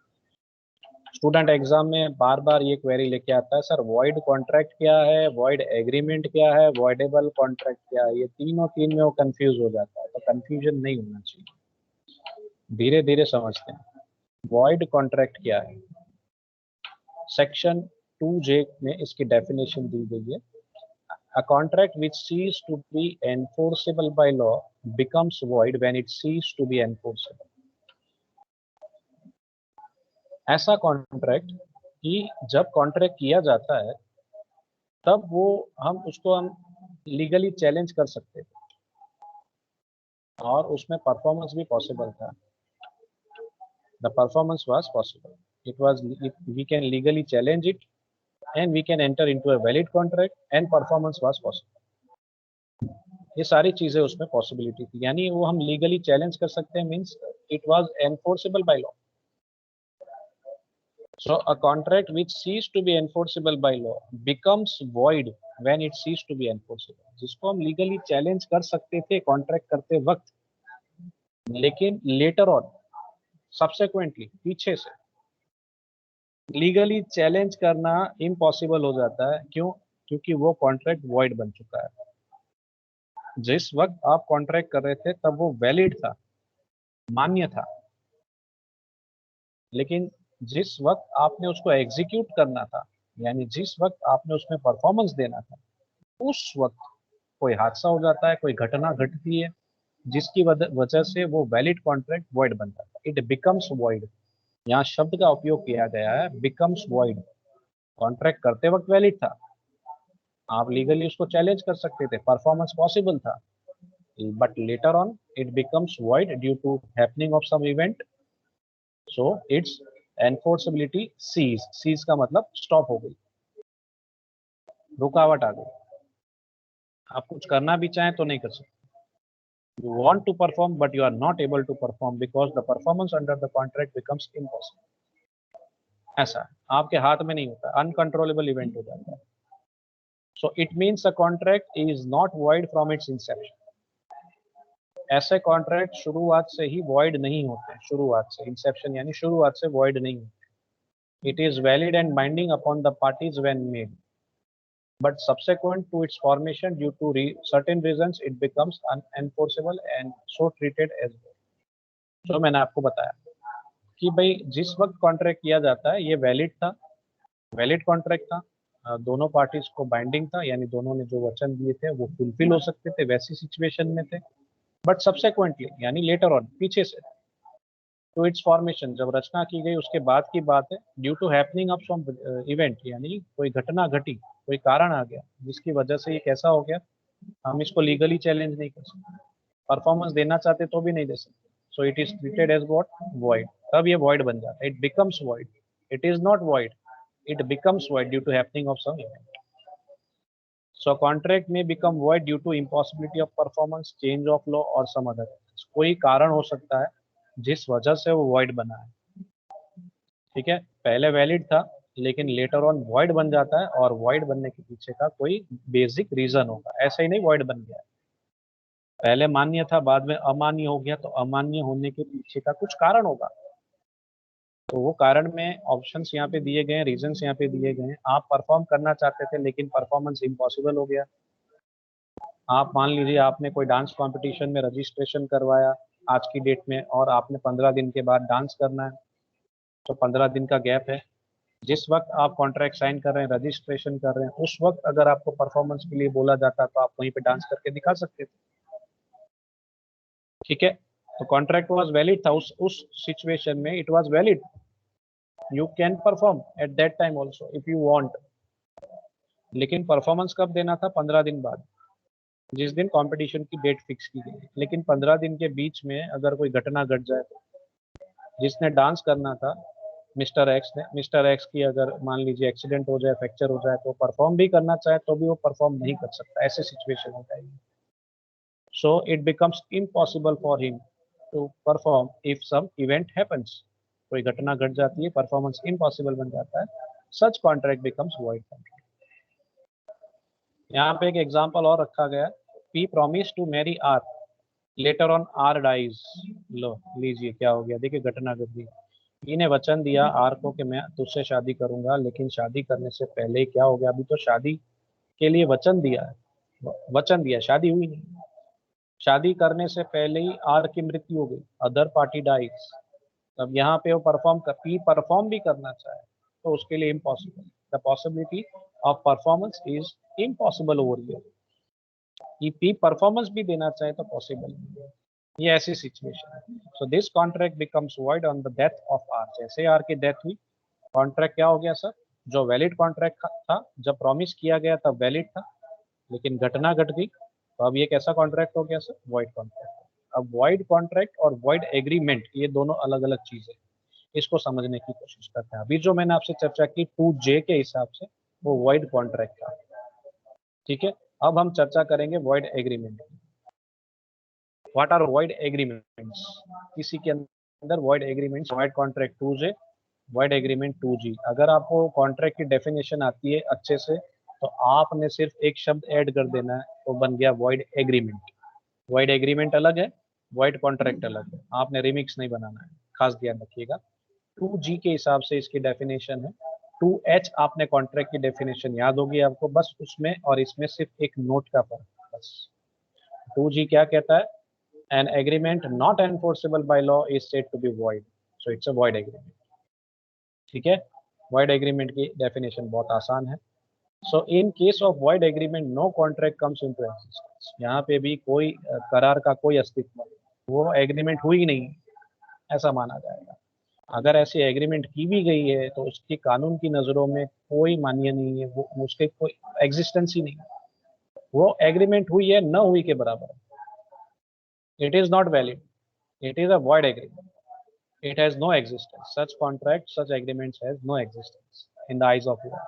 स्टूडेंट एग्जाम में बार बार ये क्वेरी लेके आता है, सर वॉइड कॉन्ट्रैक्ट क्या है, वॉइड एग्रीमेंट क्या है, वॉइडेबल कॉन्ट्रैक्ट क्या है। ये तीन में वो कंफ्यूज हो जाता है, तो कंफ्यूजन नहीं होना चाहिए, धीरे धीरे समझते हैं। वॉइड कॉन्ट्रैक्ट क्या है, सेक्शन 2J में इसकी डेफिनेशन दी गई है। A contract which ceases to be enforceable by law becomes void when it ceases to be enforceable. ऐसा कॉन्ट्रैक्ट कि जब कॉन्ट्रैक्ट किया जाता है तब वो हम लीगली चैलेंज कर सकते थे और उसमें परफॉर्मेंस भी पॉसिबल था। The performance was possible, we can legally challenge it and we can enter into a valid contract and performance was possible. ये सारी चीजें उसमें पॉसिबिलिटी थी, यानी वो हम लीगली चैलेंज कर सकते हैं, means it was enforceable by law. So a contract which ceases to be enforceable by law becomes void when it ceases to be enforceable. जिसको हम लीगली चैलेंज कर सकते थे कॉन्ट्रैक्ट करते वक्त, लेकिन लेटर ऑन सब्सिक्वेंटली पीछे से लीगली चैलेंज करना इम्पॉसिबल हो जाता है। क्यों? क्योंकि वो कॉन्ट्रैक्ट वॉइड बन चुका है। जिस वक्त आप कॉन्ट्रैक्ट कर रहे थे तब वो वैलिड था, मान्य था, लेकिन जिस वक्त आपने उसको एग्जीक्यूट करना था, यानी जिस वक्त आपने उसमें परफॉर्मेंस देना था, उस वक्त कोई हादसा हो जाता है, कोई घटना घटती है जिसकी वजह से वो वैलिड कॉन्ट्रैक्ट वॉइड बन जाता है। इट बिकम्स वॉइड, यहाँ शब्द का उपयोग किया गया है, बिकम्स वॉइड। कॉन्ट्रैक्ट करते वक्त वैलिड था, आप लीगली उसको चैलेंज कर सकते थे, परफॉर्मेंस पॉसिबल था, but later on it becomes void due to happening of some event, so its enforceability cease का मतलब स्टॉप हो गई, रुकावट आ गई। आप कुछ करना भी चाहें तो नहीं कर सकते। You want to perform but you are not able to perform because the performance under the contract becomes impossible. ऐसा है, आपके हाथ में नहीं होता, अनकंट्रोलेबल इवेंट हो जाता है। So it means a contract is not void from its inception. ऐसे कॉन्ट्रैक्ट शुरुआत से ही void नहीं होते, शुरुआत से, इंसेप्शन यानी शुरुआत से void नहीं होते। It is valid and binding upon the parties when made, but subsequent to its formation due to certain reasons it becomes unenforceable and so treated as void. So मैंने आपको बताया कि भाई जिस वक्त कॉन्ट्रैक्ट किया जाता है ये वैलिड था, वैलिड कॉन्ट्रैक्ट था, दोनों पार्टीज को बाइंडिंग था, यानी दोनों ने जो वचन दिए थे वो फुलफिल हो सकते थे, वैसी सिचुएशन में थे। बट सब्सिक्वेंटली यानी लेटर ऑन, पीछे से, टू इट्स फॉर्मेशन, जब रचना की गई उसके बाद की बात है, due to happening of some event, यानी कोई घटना घटी, कोई कारण आ गया जिसकी वजह से ये कैसा हो गया, हम इसको लीगली चैलेंज नहीं कर सकते, परफॉर्मेंस देना चाहते तो भी नहीं दे सकते। So it is treated as what, void. तब ये वॉइड बन जाता है, it becomes void, it is not void, it becomes void due to happening of some event. So a contract may become void due to impossibility of performance, change of law or some other reasons. कोई कारण हो सकता है जिस वजह से वो void बना है, ठीक है, पहले वैलिड था लेकिन लेटर ऑन void बन जाता है, और void बनने के पीछे का कोई बेसिक रीजन होगा, ऐसा ही नहीं void बन गया, पहले मान्य था बाद में अमान्य हो गया, तो अमान्य होने के पीछे का कुछ कारण होगा। तो वो कारण में ऑप्शंस यहाँ पे दिए गए हैं, रीजंस यहाँ पे दिए गए हैं। आप परफॉर्म करना चाहते थे लेकिन परफॉर्मेंस इम्पॉसिबल हो गया। आप मान लीजिए आपने कोई डांस कंपटीशन में रजिस्ट्रेशन करवाया आज की डेट में, और आपने 15 दिन के बाद डांस करना है, तो 15 दिन का गैप है, जिस वक्त आप कॉन्ट्रैक्ट साइन कर रहे हैं, रजिस्ट्रेशन कर रहे हैं, उस वक्त अगर आपको परफॉर्मेंस के लिए बोला जाता तो आप वहीं पे डांस करके दिखा सकते थे। ठीक है, तो कॉन्ट्रैक्ट वाज वैलिड था, उस सिचुएशन में it was valid, you can perform at that time also if you want. लेकिन परफॉर्मेंस कब देना था? 15 दिन बाद, जिस दिन कंपटीशन की डेट फिक्स की गई। लेकिन 15 दिन के बीच में अगर कोई घटना घट जाए, जिसने डांस करना था मिस्टर एक्स ने, मिस्टर एक्स की अगर मान लीजिए एक्सीडेंट हो जाए, फ्रैक्चर हो जाए, तो परफॉर्म भी करना चाहे तो भी वो परफॉर्म नहीं कर सकता, ऐसे सिचुएशन हो जाएगी। So it becomes impossible for him to perform if some event happens. कोई घटना घट जाती है, परफॉर्मेंस इम्पॉसिबल बन जाता है, such contract becomes void contract. यहाँ पे एक एग्जांपल और रखा गया, P promise to marry R, later on R dies. लो लीजिए क्या हो गया, देखिए घटना घट गई। पी ने वचन दिया आर को कि मैं तुझसे शादी करूंगा, लेकिन शादी करने से पहले ही क्या हो गया, अभी तो शादी के लिए वचन दिया है, वचन दिया, शादी हुई नहीं। शादी करने से पहले ही आर की मृत्यु हो गई, अदर पार्टी डाइज। अब यहाँ पे वो पी परफॉर्म भी करना चाहे तो उसके लिए impossible, the possibility of performance is impossible over here. कि पी परफॉर्मेंस भी देना चाहे तो पॉसिबल नहीं है, ये ऐसी सिचुएशन है। So this contract becomes void on the death of R. जैसे आर की डेथ हुई, कॉन्ट्रैक्ट क्या हो गया सर? जो वैलिड कॉन्ट्रैक्ट था, जब प्रॉमिस किया गया तब वैलिड था, लेकिन घटना घट गई तो अब ये कैसा कॉन्ट्रैक्ट हो गया सर? Void contract. अब वॉइड कॉन्ट्रैक्ट और वॉइड एग्रीमेंट ये दोनों अलग अलग चीजें, इसको समझने की कोशिश करते हैं। अभी जो मैंने आपसे चर्चा की 2J के हिसाब से, वो वॉइड कॉन्ट्रैक्ट था। ठीक है, अब हम चर्चा करेंगे void agreement. What are void agreements? किसी के अंदर void agreements, void contract 2J, void agreement 2G। अगर आपको कॉन्ट्रैक्ट की डेफिनेशन आती है अच्छे से, तो आपने सिर्फ एक शब्द ऐड कर देना है, तो बन गया वॉइड एग्रीमेंट। वॉइड एग्रीमेंट अलग है, वॉइड कॉन्ट्रैक्ट अलग है, आपने रिमिक्स नहीं बनाना है, खास ध्यान रखिएगा। 2G के हिसाब से इसकी डेफिनेशन है। 2H आपने कॉन्ट्रैक्ट की डेफिनेशन याद होगी आपको, बस उसमें और इसमें सिर्फ एक नोट का फर्क, बस। 2G क्या कहता है? An agreement not enforceable by law is said to be void, so it's a void agreement. ठीक है, वॉइड एग्रीमेंट की डेफिनेशन बहुत आसान है। So in case of void agreement no contract comes into existence. यहाँ पे भी कोई करार का कोई अस्तित्व नहीं, वो एग्रीमेंट हुई ही नहीं, ऐसा माना जाएगा। अगर ऐसी एग्रीमेंट की भी गई है तो उसकी कानून की नज़रों में कोई मान्य नहीं है, वो उसके कोई एग्जिस्टेंस ही नहीं है। वो एग्रीमेंट हुई है न हुई के बराबर है। It is not valid, it is a void agreement, it has no existence. Such contract, such agreements has no existence in the eyes of law.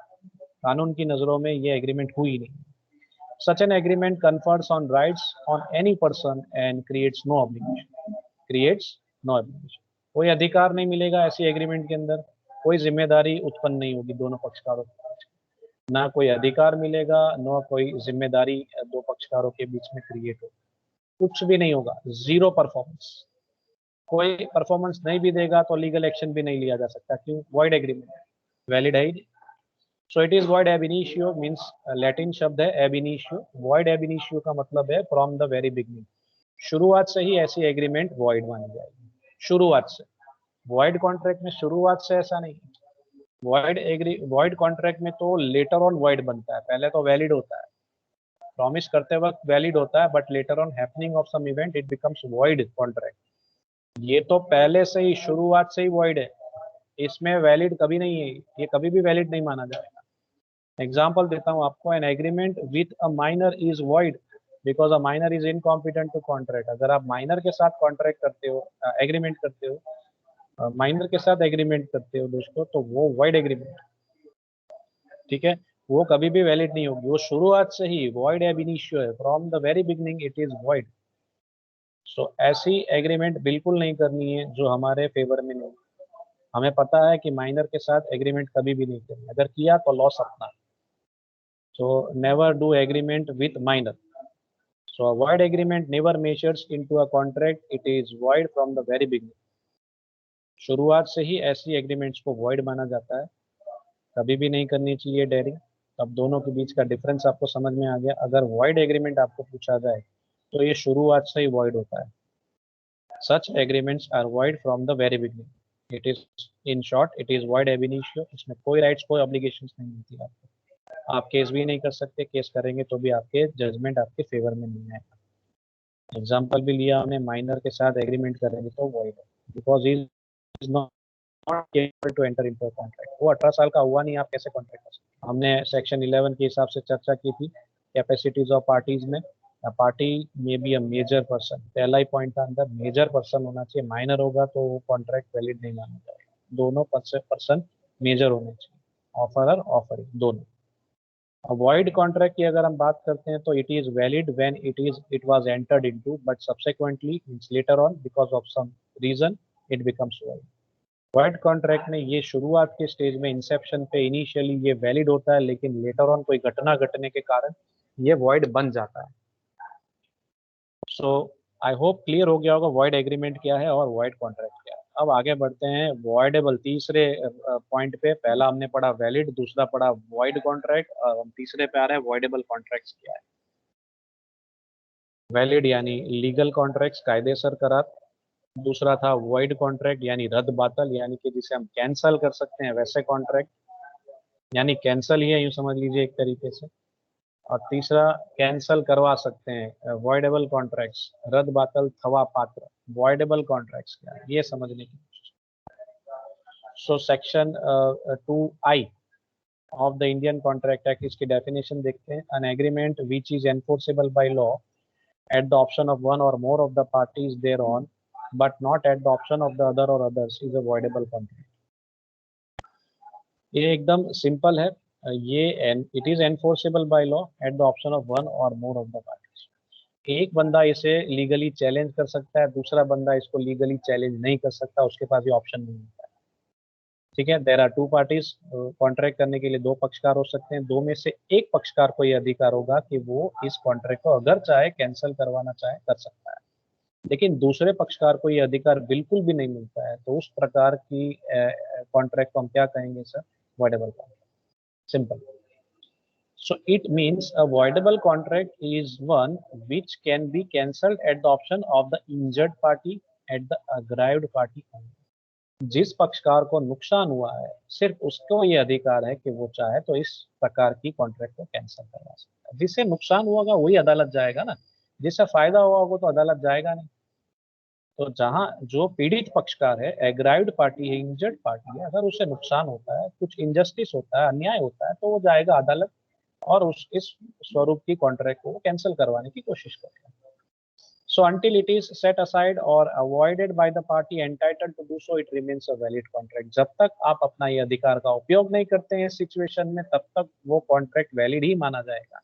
कानून की नज़रों में ये एग्रीमेंट हुई नहीं। Such an agreement confers on rights on any person and creates no obligation, creates no obligation. कोई अधिकार नहीं मिलेगा ऐसी एग्रीमेंट के अंदर, कोई जिम्मेदारी उत्पन्न नहीं होगी दोनों पक्षकारों के बीच, ना कोई अधिकार मिलेगा, ना कोई जिम्मेदारी दो पक्षकारों के बीच में क्रिएट हो, कुछ भी नहीं होगा, जीरो परफॉर्मेंस। कोई परफॉर्मेंस नहीं भी देगा तो लीगल एक्शन भी नहीं लिया जा सकता, क्यों? वॉइड एग्रीमेंट है, वैलिड है ही नहीं। सो it is void ab initio, means Latin शब्द है एब इनिशियो। वॉइड एब इनिशियो का मतलब है फ्रॉम द वेरी बिगनिंग, शुरुआत से ही ऐसी एग्रीमेंट वॉइड मानी जाएगी, शुरुआत से। वॉइड कॉन्ट्रैक्ट में शुरुआत से ऐसा नहीं, वॉइड कॉन्ट्रैक्ट में तो लेटर ऑन वॉइड बनता है, पहले तो वैलिड होता है, प्रॉमिस करते वक्त वैलिड होता है, but later on happening of some event it becomes void contract. ये तो पहले से ही, शुरुआत से ही वॉइड है, इसमें वैलिड कभी नहीं है, ये कभी भी वैलिड नहीं माना जाएगा। एग्जाम्पल देता हूँ आपको, an agreement with a minor is void because a minor is incompetent to contract. अगर आप माइनर के साथ कॉन्ट्रैक्ट करते हो, एग्रीमेंट करते हो, माइनर के साथ एग्रीमेंट करते हो दोस्तों, तो वो वॉइड एग्रीमेंट, ठीक है, वो कभी भी वैलिड नहीं होगी, वो शुरुआत से ही वॉइड एब इनिशियो है, from the very beginning it is void. So ऐसी एग्रीमेंट बिल्कुल नहीं करनी है जो हमारे फेवर में नहीं। हमें पता है कि माइनर के साथ एग्रीमेंट कभी भी नहीं करनी, अगर किया तो लॉस अपना। So never do agreement with minor. So void agreement never measures into a contract, it is void from the very beginning. शुरुआत से ही ऐसी एग्रीमेंट्स को वॉइड माना जाता है, कभी भी नहीं करनी चाहिए डेयरिंग। अब दोनों के बीच का डिफरेंस आपको समझ में आ गया। अगर वॉइड एग्रीमेंट आपको पूछा जाए तो ये शुरुआत से ही वॉइड होता है, such agreements are void from the very beginning. It is in short it is void ab initio। इसमें कोई राइट्स कोई ऑब्लिगेशंस नहीं मिलती आपको। आप केस भी नहीं कर सकते, केस करेंगे तो भी आपके जजमेंट आपके फेवर में नहीं आएगा। एग्जाम्पल भी लिया हमने, माइनर के साथ एग्रीमेंट करेंगे तो void है, because is not capable to enter into a contract. वो 18 साल का हुआ नहीं, आप कैसे कॉन्ट्रैक्ट कर सकते। हमने सेक्शन 11 के हिसाब से चर्चा की थी कैपेसिटीज ऑफ पार्टीज में। पार्टी में बी अ मेजर पर्सन, पहला ही पॉइंट था अंदर, मेजर पर्सन होना चाहिए। माइनर होगा तो वो कॉन्ट्रैक्ट वैलिड नहीं माना जाएगा। दोनों पर्सन मेजर होने चाहिए, ऑफरर ऑफरिंग दोनों। अवॉइड कॉन्ट्रैक्ट की अगर हम बात करते हैं तो it is valid when it was entered into but subsequently means later on because of some reason it becomes valid. Void contract में ये शुरुआत के स्टेज में इंसेप्शन पे इनिशियली ये वैलिड होता है, लेकिन लेटर ऑन कोई घटना घटने के कारण ये वॉइड बन जाता है। सो आई होप क्लियर हो गया होगा वॉइड एग्रीमेंट क्या है और वॉइड कॉन्ट्रैक्ट क्या है। अब आगे बढ़ते हैं वॉइडेबल तीसरे पॉइंट पे। पहला हमने पढ़ा वैलिड, दूसरा पढ़ा वॉइड कॉन्ट्रैक्ट, और हम तीसरे पे आ रहे हैं वॉइडेबल कॉन्ट्रैक्ट्स क्या है। वैलिड यानी लीगल कॉन्ट्रैक्ट्स, कायदेसर करार। दूसरा था वॉइड कॉन्ट्रैक्ट यानी रद्द बातल, यानी कि जिसे हम कैंसल कर सकते हैं वैसे कॉन्ट्रैक्ट, यानी कैंसल ही है यूं समझ लीजिए एक तरीके से। और तीसरा कैंसल करवा सकते हैं, वॉइडेबल कॉन्ट्रैक्ट्स, रद्द बातल थवा पात्र। वॉइडेबल कॉन्ट्रैक्ट्स क्या है ये समझने की कोशिश। So section 2I of the Indian contract act, इसकी डेफिनेशन देखते हैं। N agreement which is enforceable by law at the option of one or more of the parties thereon, but not at the option of the other or others, is a voidable contract। ये एकदम simple है। ये it is enforceable by law at the option of one और more of the parties. एक बंदा इसे legally challenge कर सकता है, दूसरा बंदा इसको लीगली चैलेंज नहीं कर सकता, उसके पास ये ऑप्शन नहीं होता है। ठीक है, there are two parties. Contract करने के लिए दो पक्षकार हो सकते हैं, दो में से एक पक्षकार को यह अधिकार होगा कि वो इस कॉन्ट्रैक्ट को अगर चाहे कैंसिल करवाना चाहे कर सकता है, लेकिन दूसरे पक्षकार को ये अधिकार बिल्कुल भी नहीं मिलता है। तो उस प्रकार की कॉन्ट्रैक्ट को हम क्या कहेंगे sir? Voidable contract. Simple. So it means a voidable contract is one which can be cancelled at the option of the injured party at the aggrieved party only। जिस पक्षकार को नुकसान हुआ है सिर्फ उसको ये अधिकार है कि वो चाहे तो इस प्रकार की कॉन्ट्रैक्ट को कैंसिल करवा सकता है। जिससे नुकसान हुआ होगा वही अदालत जाएगा ना, जिससे फायदा हुआ होगा तो अदालत जाएगा नहीं। तो जहां जो पीड़ित पक्षकार है, एग्राइव्ड पार्टी है, इंजर्ड पार्टी है, अगर उसे नुकसान होता है, कुछ इनजस्टिस होता है, अन्याय होता है, तो वो जाएगा अदालत और उस इस स्वरूप की कॉन्ट्रैक्ट को कैंसिल करवाने की कोशिश करेगा। So until it is set aside or avoided by the party entitled to do so, it remains a valid contract। जब तक आप अपना ये अधिकार का उपयोग नहीं करते हैं इस सिचुएशन में, तब तक वो कॉन्ट्रैक्ट वैलिड ही माना जाएगा।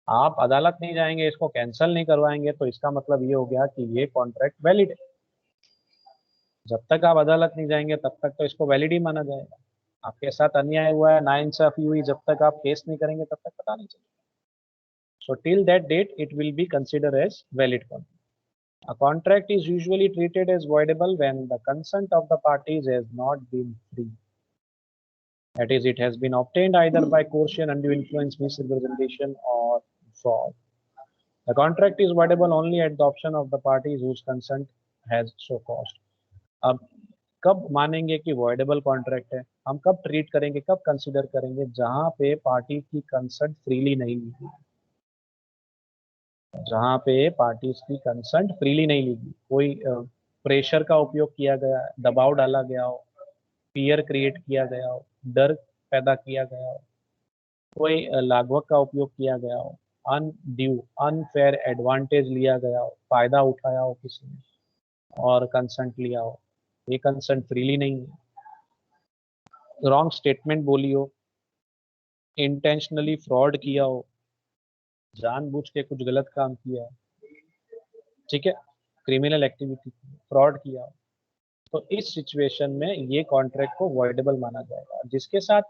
आप अदालत नहीं जाएंगे, इसको कैंसिल नहीं करवाएंगे, तो इसका मतलब ये हो गया कि ये कॉन्ट्रैक्ट वैलिड है। जब तक आप अदालत नहीं जाएंगे तब तक तो इसको वैलिड ही माना जाएगा। आपके साथ अन्याय हुआ है, नाइंसाफी हुई, जब तक आप केस नहीं करेंगे तब तक पता नहीं चलेगा। So till that date, it will be considered as valid contract। A contract is usually treated as voidable when the consent of the parties has not been free। That is, it has been obtained either by coercion, undue influence, misrepresentation, or fraud। The contract is voidable only at the option of the parties whose consent has so caused। अब कब मानेंगे कि voidable contract है, हम कब treat करेंगे, कब consider करेंगे? जहां पे पार्टी की कंसेंट फ्रीली नहीं ली गई। जहां पे पार्टीज की कंसेंट फ्रीली नहीं ली गई, कोई प्रेशर का उपयोग किया गया, दबाव डाला गया हो, फियर क्रिएट किया गया हो, डर पैदा किया गया हो, कोई लाघवक का उपयोग किया गया हो, अनड्यू अनफेयर एडवांटेज लिया गया हो, फायदा उठाया हो किसी ने और कंसेंट लिया हो, ये कंसेंट फ्रीली नहीं है। रॉन्ग स्टेटमेंट बोली हो, इंटेंशनली फ्रॉड किया हो, जानबूझ के कुछ गलत काम किया है, ठीक है, क्रिमिनल एक्टिविटी, फ्रॉड किया हो, तो इस सिचुएशन में ये कॉन्ट्रैक्ट को वॉइडेबल माना जाएगा। जिसके साथ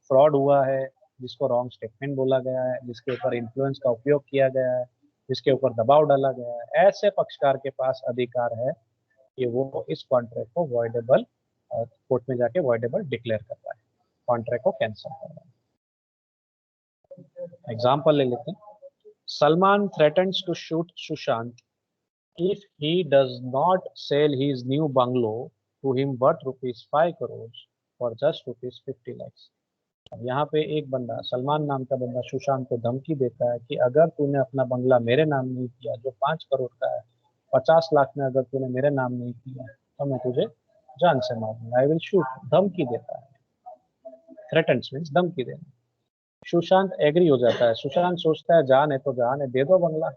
फ्रॉड हुआ है, जिसको रॉन्ग स्टेटमेंट बोला गया है, जिसके ऊपर इन्फ्लुएंस का उपयोग किया गया है, जिसके ऊपर दबाव डाला गया है, ऐसे पक्षकार के पास अधिकार है कि वो इस कॉन्ट्रैक्ट को वॉइडेबल कोर्ट में जाके वॉइडेबल डिक्लेयर करवाए, कॉन्ट्रैक्ट को कैंसिल करवाए। एग्जाम्पल ले लेते हैं। Salman threatens to shoot Sushant if he does not sell his new bungalow to him worth rupees 5 crores for just rupees 50 lakhs. अब यहाँ पे एक बंदा, सलमान नाम का बंदा, सुशांत को धमकी देता है कि अगर तूने अपना बंगला मेरे नाम नहीं किया जो 5 करोड़ का है, 50 लाख में अगर तूने मेरे नाम नहीं किया तो मैं तुझे जान से मारूंगा, आई विल शूट। धमकी देता है, थ्रेटन्स मीन्स धमकी देना। सुशांत एग्री हो जाता है। सुशांत सोचता है जान है तो जान है, दे दो बंगला,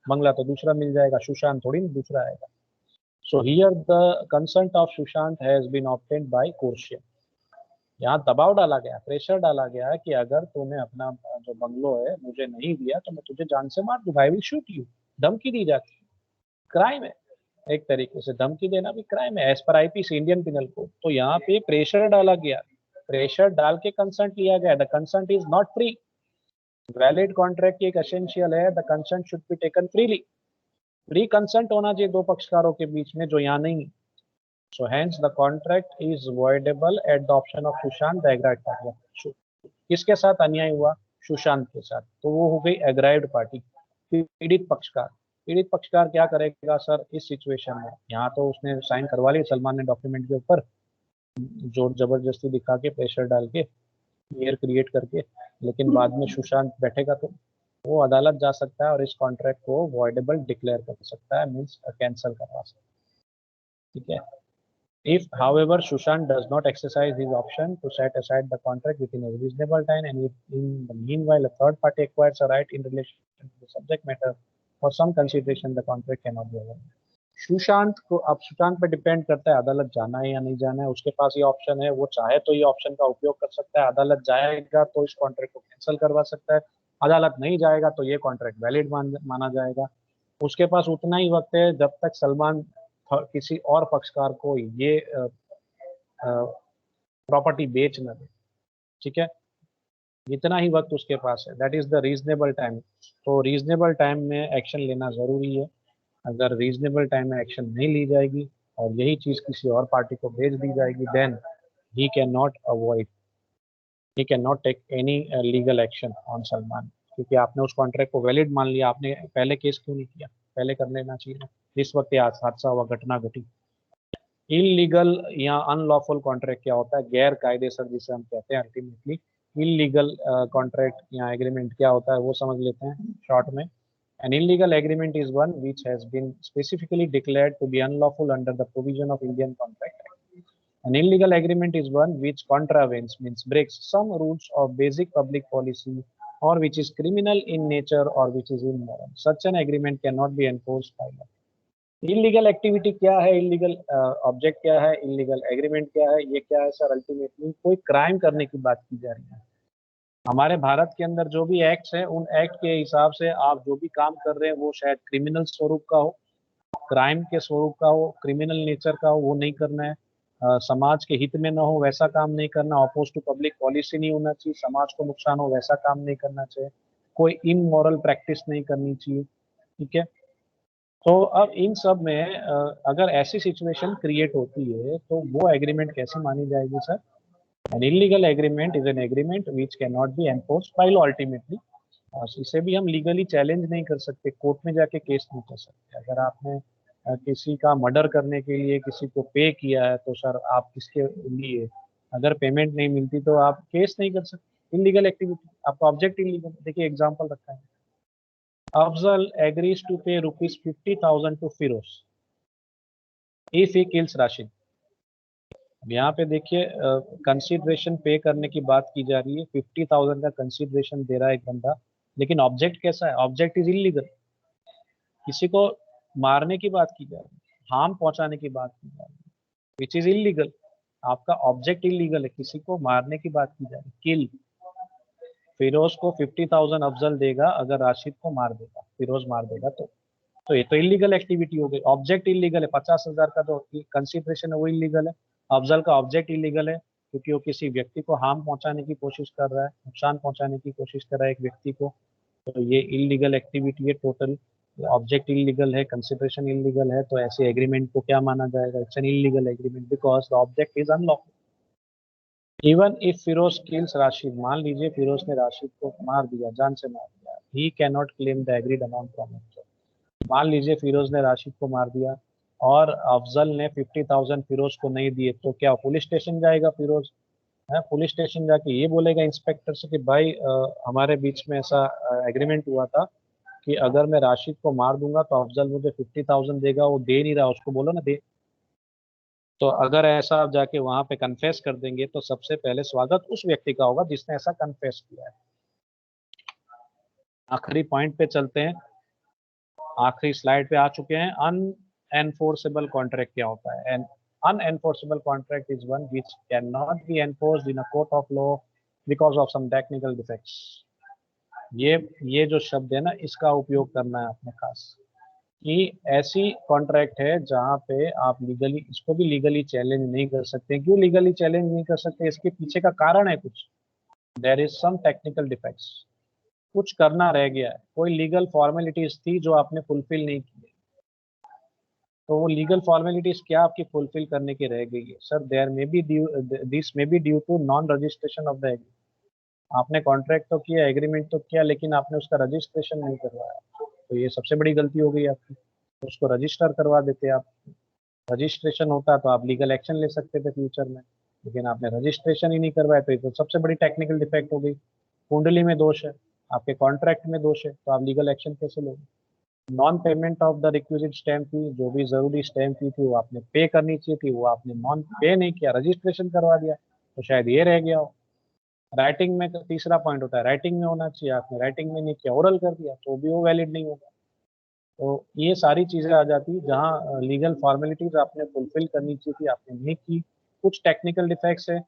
बंगला तो दूसरा मिल जाएगा, सुशांत थोड़ी ना दूसरा आएगा। So here the consent of Sushant has been obtained by coercion. यहाँ दबाव डाला गया, प्रेशर डाला गया है कि अगर तूने अपना जो बंगलो है मुझे नहीं दिया तो मैं तुझे जान से मार दूंगा, आई विल शूट यू। धमकी दी जाती है, क्राइम है, एक तरीके से धमकी देना भी क्राइम है एज पर आईपीसी इंडियन पिनल कोड। तो यहाँ पे प्रेशर डाला गया, प्रेशर डाल के कंसेंट लिया गया। The consent is not free. Valid contract की एक एसेंशियल है, the consent should be taken freely. Free consent होना चाहिए दो पक्षकारों के बीच में, जो यहाँ नहीं है। So hence the contract is voidable at the option of Sushant the aggrieved party। किसके साथ अन्याय हुआ? सुशांत के साथ, तो वो हो गई एग्राइव्ड पार्टी, पीड़ित पक्षकार। पीड़ित पक्षकार क्या करेगा सर इस सिचुएशन में? यहाँ तो उसने साइन करवा ली सलमान ने डॉक्यूमेंट के ऊपर, जोर जबरदस्ती दिखा के, प्रेशर डाल के, फियर क्रिएट करके, लेकिन बाद में सुशांत बैठेगा तो वो अदालत जा सकता है और इस कॉन्ट्रैक्ट को वॉइडेबल डिक्लेयर कर सकता है, मीन्स कैंसिल करवा सकता है। ठीक है। If, however, Sushant does not exercise his option to set aside the contract within a reasonable time, and if in the meanwhile a third party acquires a right in relation to the subject matter for some consideration, the contract cannot be overruled। Sushant को, अब सुशांत पे depend करता है अदालत जाना है या नहीं जाना है। उसके पास ये ऑप्शन है, वो चाहे तो ये ऑप्शन का उपयोग कर सकता है। अदालत जाएगा तो इस कॉन्ट्रैक्ट को कैंसिल करवा सकता है, अदालत नहीं जाएगा तो ये कॉन्ट्रैक्ट वैलिड माना जाएगा। उसके पास उतना ही वक्त है जब तक सलमान किसी और पक्षकार को ये प्रॉपर्टी बेच न दे। ठीक है, इतना ही वक्त उसके पास है, that is the reasonable time. तो रीजनेबल टाइम में एक्शन लेना जरूरी है। अगर रीजनेबल टाइम में एक्शन नहीं ली जाएगी और यही चीज किसी और पार्टी को भेज दी जाएगी, then he can not avoid, he can not take any legal action on Salman, क्योंकि आपने उस कॉन्ट्रैक्ट को वैलिड मान लिया। आपने पहले केस क्यों नहीं किया? पहले कर लेना चाहिए। जिस वक्त ये हादसा हुआ, घटना घटी। इलीगल या अनलॉफुल कॉन्ट्रैक्ट क्या होता है? गैर कायदेसर जिसे हम कहते हैं अल्टीमेटली। इलीगल कॉन्ट्रैक्ट या एग्रीमेंट क्या होता है वो समझ लेते हैं शॉर्ट में। An illegal agreement is one which has been specifically declared to be unlawful under the provision of Indian Contract Act. An illegal agreement is one which contravenes, means breaks some rules of basic public policy, or which is criminal in nature or which is immoral. Such an agreement cannot be enforced by law. Illegal activity क्या है, illegal object क्या है, illegal agreement क्या है, ये क्या है sir? Ultimately कोई क्राइम करने की बात की जा रही है। हमारे भारत के अंदर जो भी एक्ट्स हैं, उन एक्ट के हिसाब से आप जो भी काम कर रहे हैं वो शायद क्रिमिनल स्वरूप का हो, क्राइम के स्वरूप का हो, क्रिमिनल नेचर का हो, वो नहीं करना है। समाज के हित में ना हो वैसा काम नहीं करना, अपोज टू पब्लिक पॉलिसी नहीं होना चाहिए, समाज को नुकसान हो वैसा काम नहीं करना चाहिए, कोई इमोरल प्रैक्टिस नहीं करनी चाहिए। ठीक है, तो अब इन सब में अगर ऐसी सिचुएशन क्रिएट होती है तो वो एग्रीमेंट कैसे मानी जाएगी sir? N illegal agreement is an agreement which can not be enforced by law ultimately. इसे भी हम लीगली चैलेंज नहीं कर सकते, कोर्ट में जाके केस नहीं कर सकते। अगर आपने किसी का मर्डर करने के लिए किसी को पे किया है तो सर आप इसके लिए अगर पेमेंट नहीं मिलती तो आप केस नहीं कर सकते। इलीगल एक्टिविटी, आपका ऑब्जेक्ट इलीगल। देखिए एग्जांपल रखा है, Afzal agrees to pay rupees 50,000 to Firoz if he kills Rashid। अब यहाँ पे देखिए कंसिडरेशन पे करने की बात की जा रही है, 50,000 का कंसिडरेशन दे रहा है एक बंदा, लेकिन ऑब्जेक्ट कैसा है? Object is illegal. किसी को मारने की बात की जा रही है, हार्म पहुंचाने की बात की जा रही है, विच इज इलीगल। आपका ऑब्जेक्ट इलीगल है, किसी को मारने की बात की जा रही है, किल। फिरोज को 50,000 अफजल देगा अगर राशिद को मार देगा, फिरोज मार देगा तो ये तो इलीगल एक्टिविटी हो गई। ऑब्जेक्ट इलीगल है, 50,000 का जो कंसिडरेशन है वो इलीगल है। अफजल का ऑब्जेक्ट इलीगल है क्योंकि वो किसी व्यक्ति को हार्म पहुंचाने की कोशिश कर रहा है, नुकसान पहुंचाने की कोशिश कर रहा है एक व्यक्ति को, तो ये इलीगल एक्टिविटी है टोटल। ऑब्जेक्ट इलीगल है, कंसिडरेशन इलीगल है, तो ऐसे एग्रीमेंट को क्या माना जाएगा? It's an illegal agreement because the object is unlawful. Even if Firoz kills Rashid, मान लीजिए फिरोज ने राशिद को मार दिया, जान से मार दिया, ही can not claim the agreed amount from him. मान लीजिए फिरोज ने राशिद को मार दिया, और अफजल ने 50,000 फिरोज को नहीं दिए, तो क्या पुलिस स्टेशन जाएगा फिरोज? है, पुलिस स्टेशन जाके ये बोलेगा इंस्पेक्टर से कि भाई हमारे बीच में ऐसा एग्रीमेंट हुआ था कि अगर मैं राशिद को मार दूंगा तो अफजल मुझे 50,000 देगा, वो दे नहीं रहा, उसको बोलो ना दे। तो अगर ऐसा आप जाके वहां पे कन्फेस कर देंगे तो सबसे पहले स्वागत उस व्यक्ति का होगा जिसने ऐसा कन्फेस किया है। आखिरी पॉइंट पे चलते हैं, आखिरी स्लाइड पे आ चुके हैं। अनएनफोर्सेबल कॉन्ट्रैक्ट क्या होता है? And unenforceable contract is one which can not be enforced in a court of law because of some technical defects. ये जो शब्द है ना, इसका उपयोग करना है आपने खास, कि ऐसी कॉन्ट्रैक्ट है जहां पे आप लीगली इसको भी लीगली चैलेंज नहीं कर सकते। क्यों लीगली चैलेंज नहीं कर सकते? इसके पीछे का कारण है कुछ, there is some technical defects, कुछ करना रह गया है, कोई लीगल फॉर्मेलिटीज थी जो आपने फुलफिल नहीं की। तो वो लीगल फॉर्मेलिटीज क्या आपकी फुलफिल करने की रह गई है? Sir there may be this may be due to non registration of the agreement. आपने कॉन्ट्रैक्ट तो किया, एग्रीमेंट तो किया, लेकिन आपने उसका रजिस्ट्रेशन नहीं करवाया, तो ये सबसे बड़ी गलती हो गई आपकी। तो उसको रजिस्टर करवा देते आप, रजिस्ट्रेशन होता तो आप लीगल एक्शन ले सकते थे फ्यूचर में, लेकिन आपने रजिस्ट्रेशन ही नहीं करवाया, तो ये तो सबसे बड़ी टेक्निकल डिफेक्ट हो गई। कुंडली में दोष है, आपके कॉन्ट्रैक्ट में दोष है, तो आप लीगल एक्शन कैसे लोगे? Non payment of the requisite stamp fee, जो भी जरूरी स्टैम्प फी थी वो आपने पे करनी चाहिए थी, वो आपने नॉन पे नहीं किया, रजिस्ट्रेशन करवा दिया, तो शायद ये रह गया हो। राइटिंग में तीसरा पॉइंट होता है, राइटिंग में होना चाहिए, आपने राइटिंग में नहीं किया, ओरल कर दिया, तो भी वो वैलिड नहीं होगा। तो ये सारी चीजें आ जाती जहाँ लीगल फॉर्मेलिटीज आपने फुलफिल करनी चाहिए थी, आपने नहीं की। कुछ टेक्निकल डिफेक्ट्स है,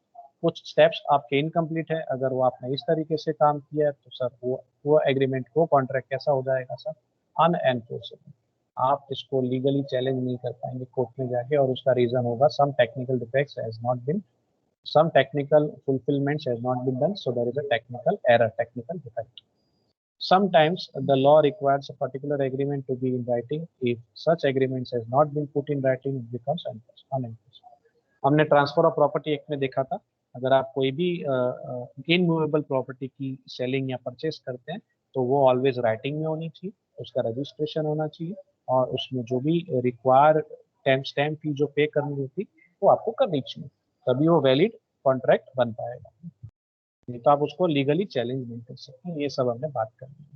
कुछ स्टेप्स आपके इनकम्प्लीट है, अगर वो आपने इस तरीके से काम किया है तो सर वो एग्रीमेंट, वो कॉन्ट्रैक्ट कैसा हो जाएगा सर? अनएनफोर्सेबल। आप इसको लीगली चैलेंज नहीं कर पाएंगे कोर्ट में जाके, और उसका रीजन होगा some technical defects has not been, some technical fulfillments has not been done, so there is a technical error, technical defect. Sometimes the law requires a particular agreement to be in writing. If such agreements has not been put in writing, it becomes unenforceable. हमने transfer of property act में देखा था, अगर आप कोई भी immovable property की selling या परचेस करते हैं तो वो ऑलवेज राइटिंग में होनी चाहिए, उसका रजिस्ट्रेशन होना चाहिए, और उसमें जो भी रिक्वायर स्टैम्प फी जो पे करनी होती वो आपको करनी चाहिए, तभी वो वैलिड कॉन्ट्रैक्ट बन पाएगा। नहीं तो आप उसको लीगली चैलेंज नहीं कर सकते। ये सब हमने बात करनी है।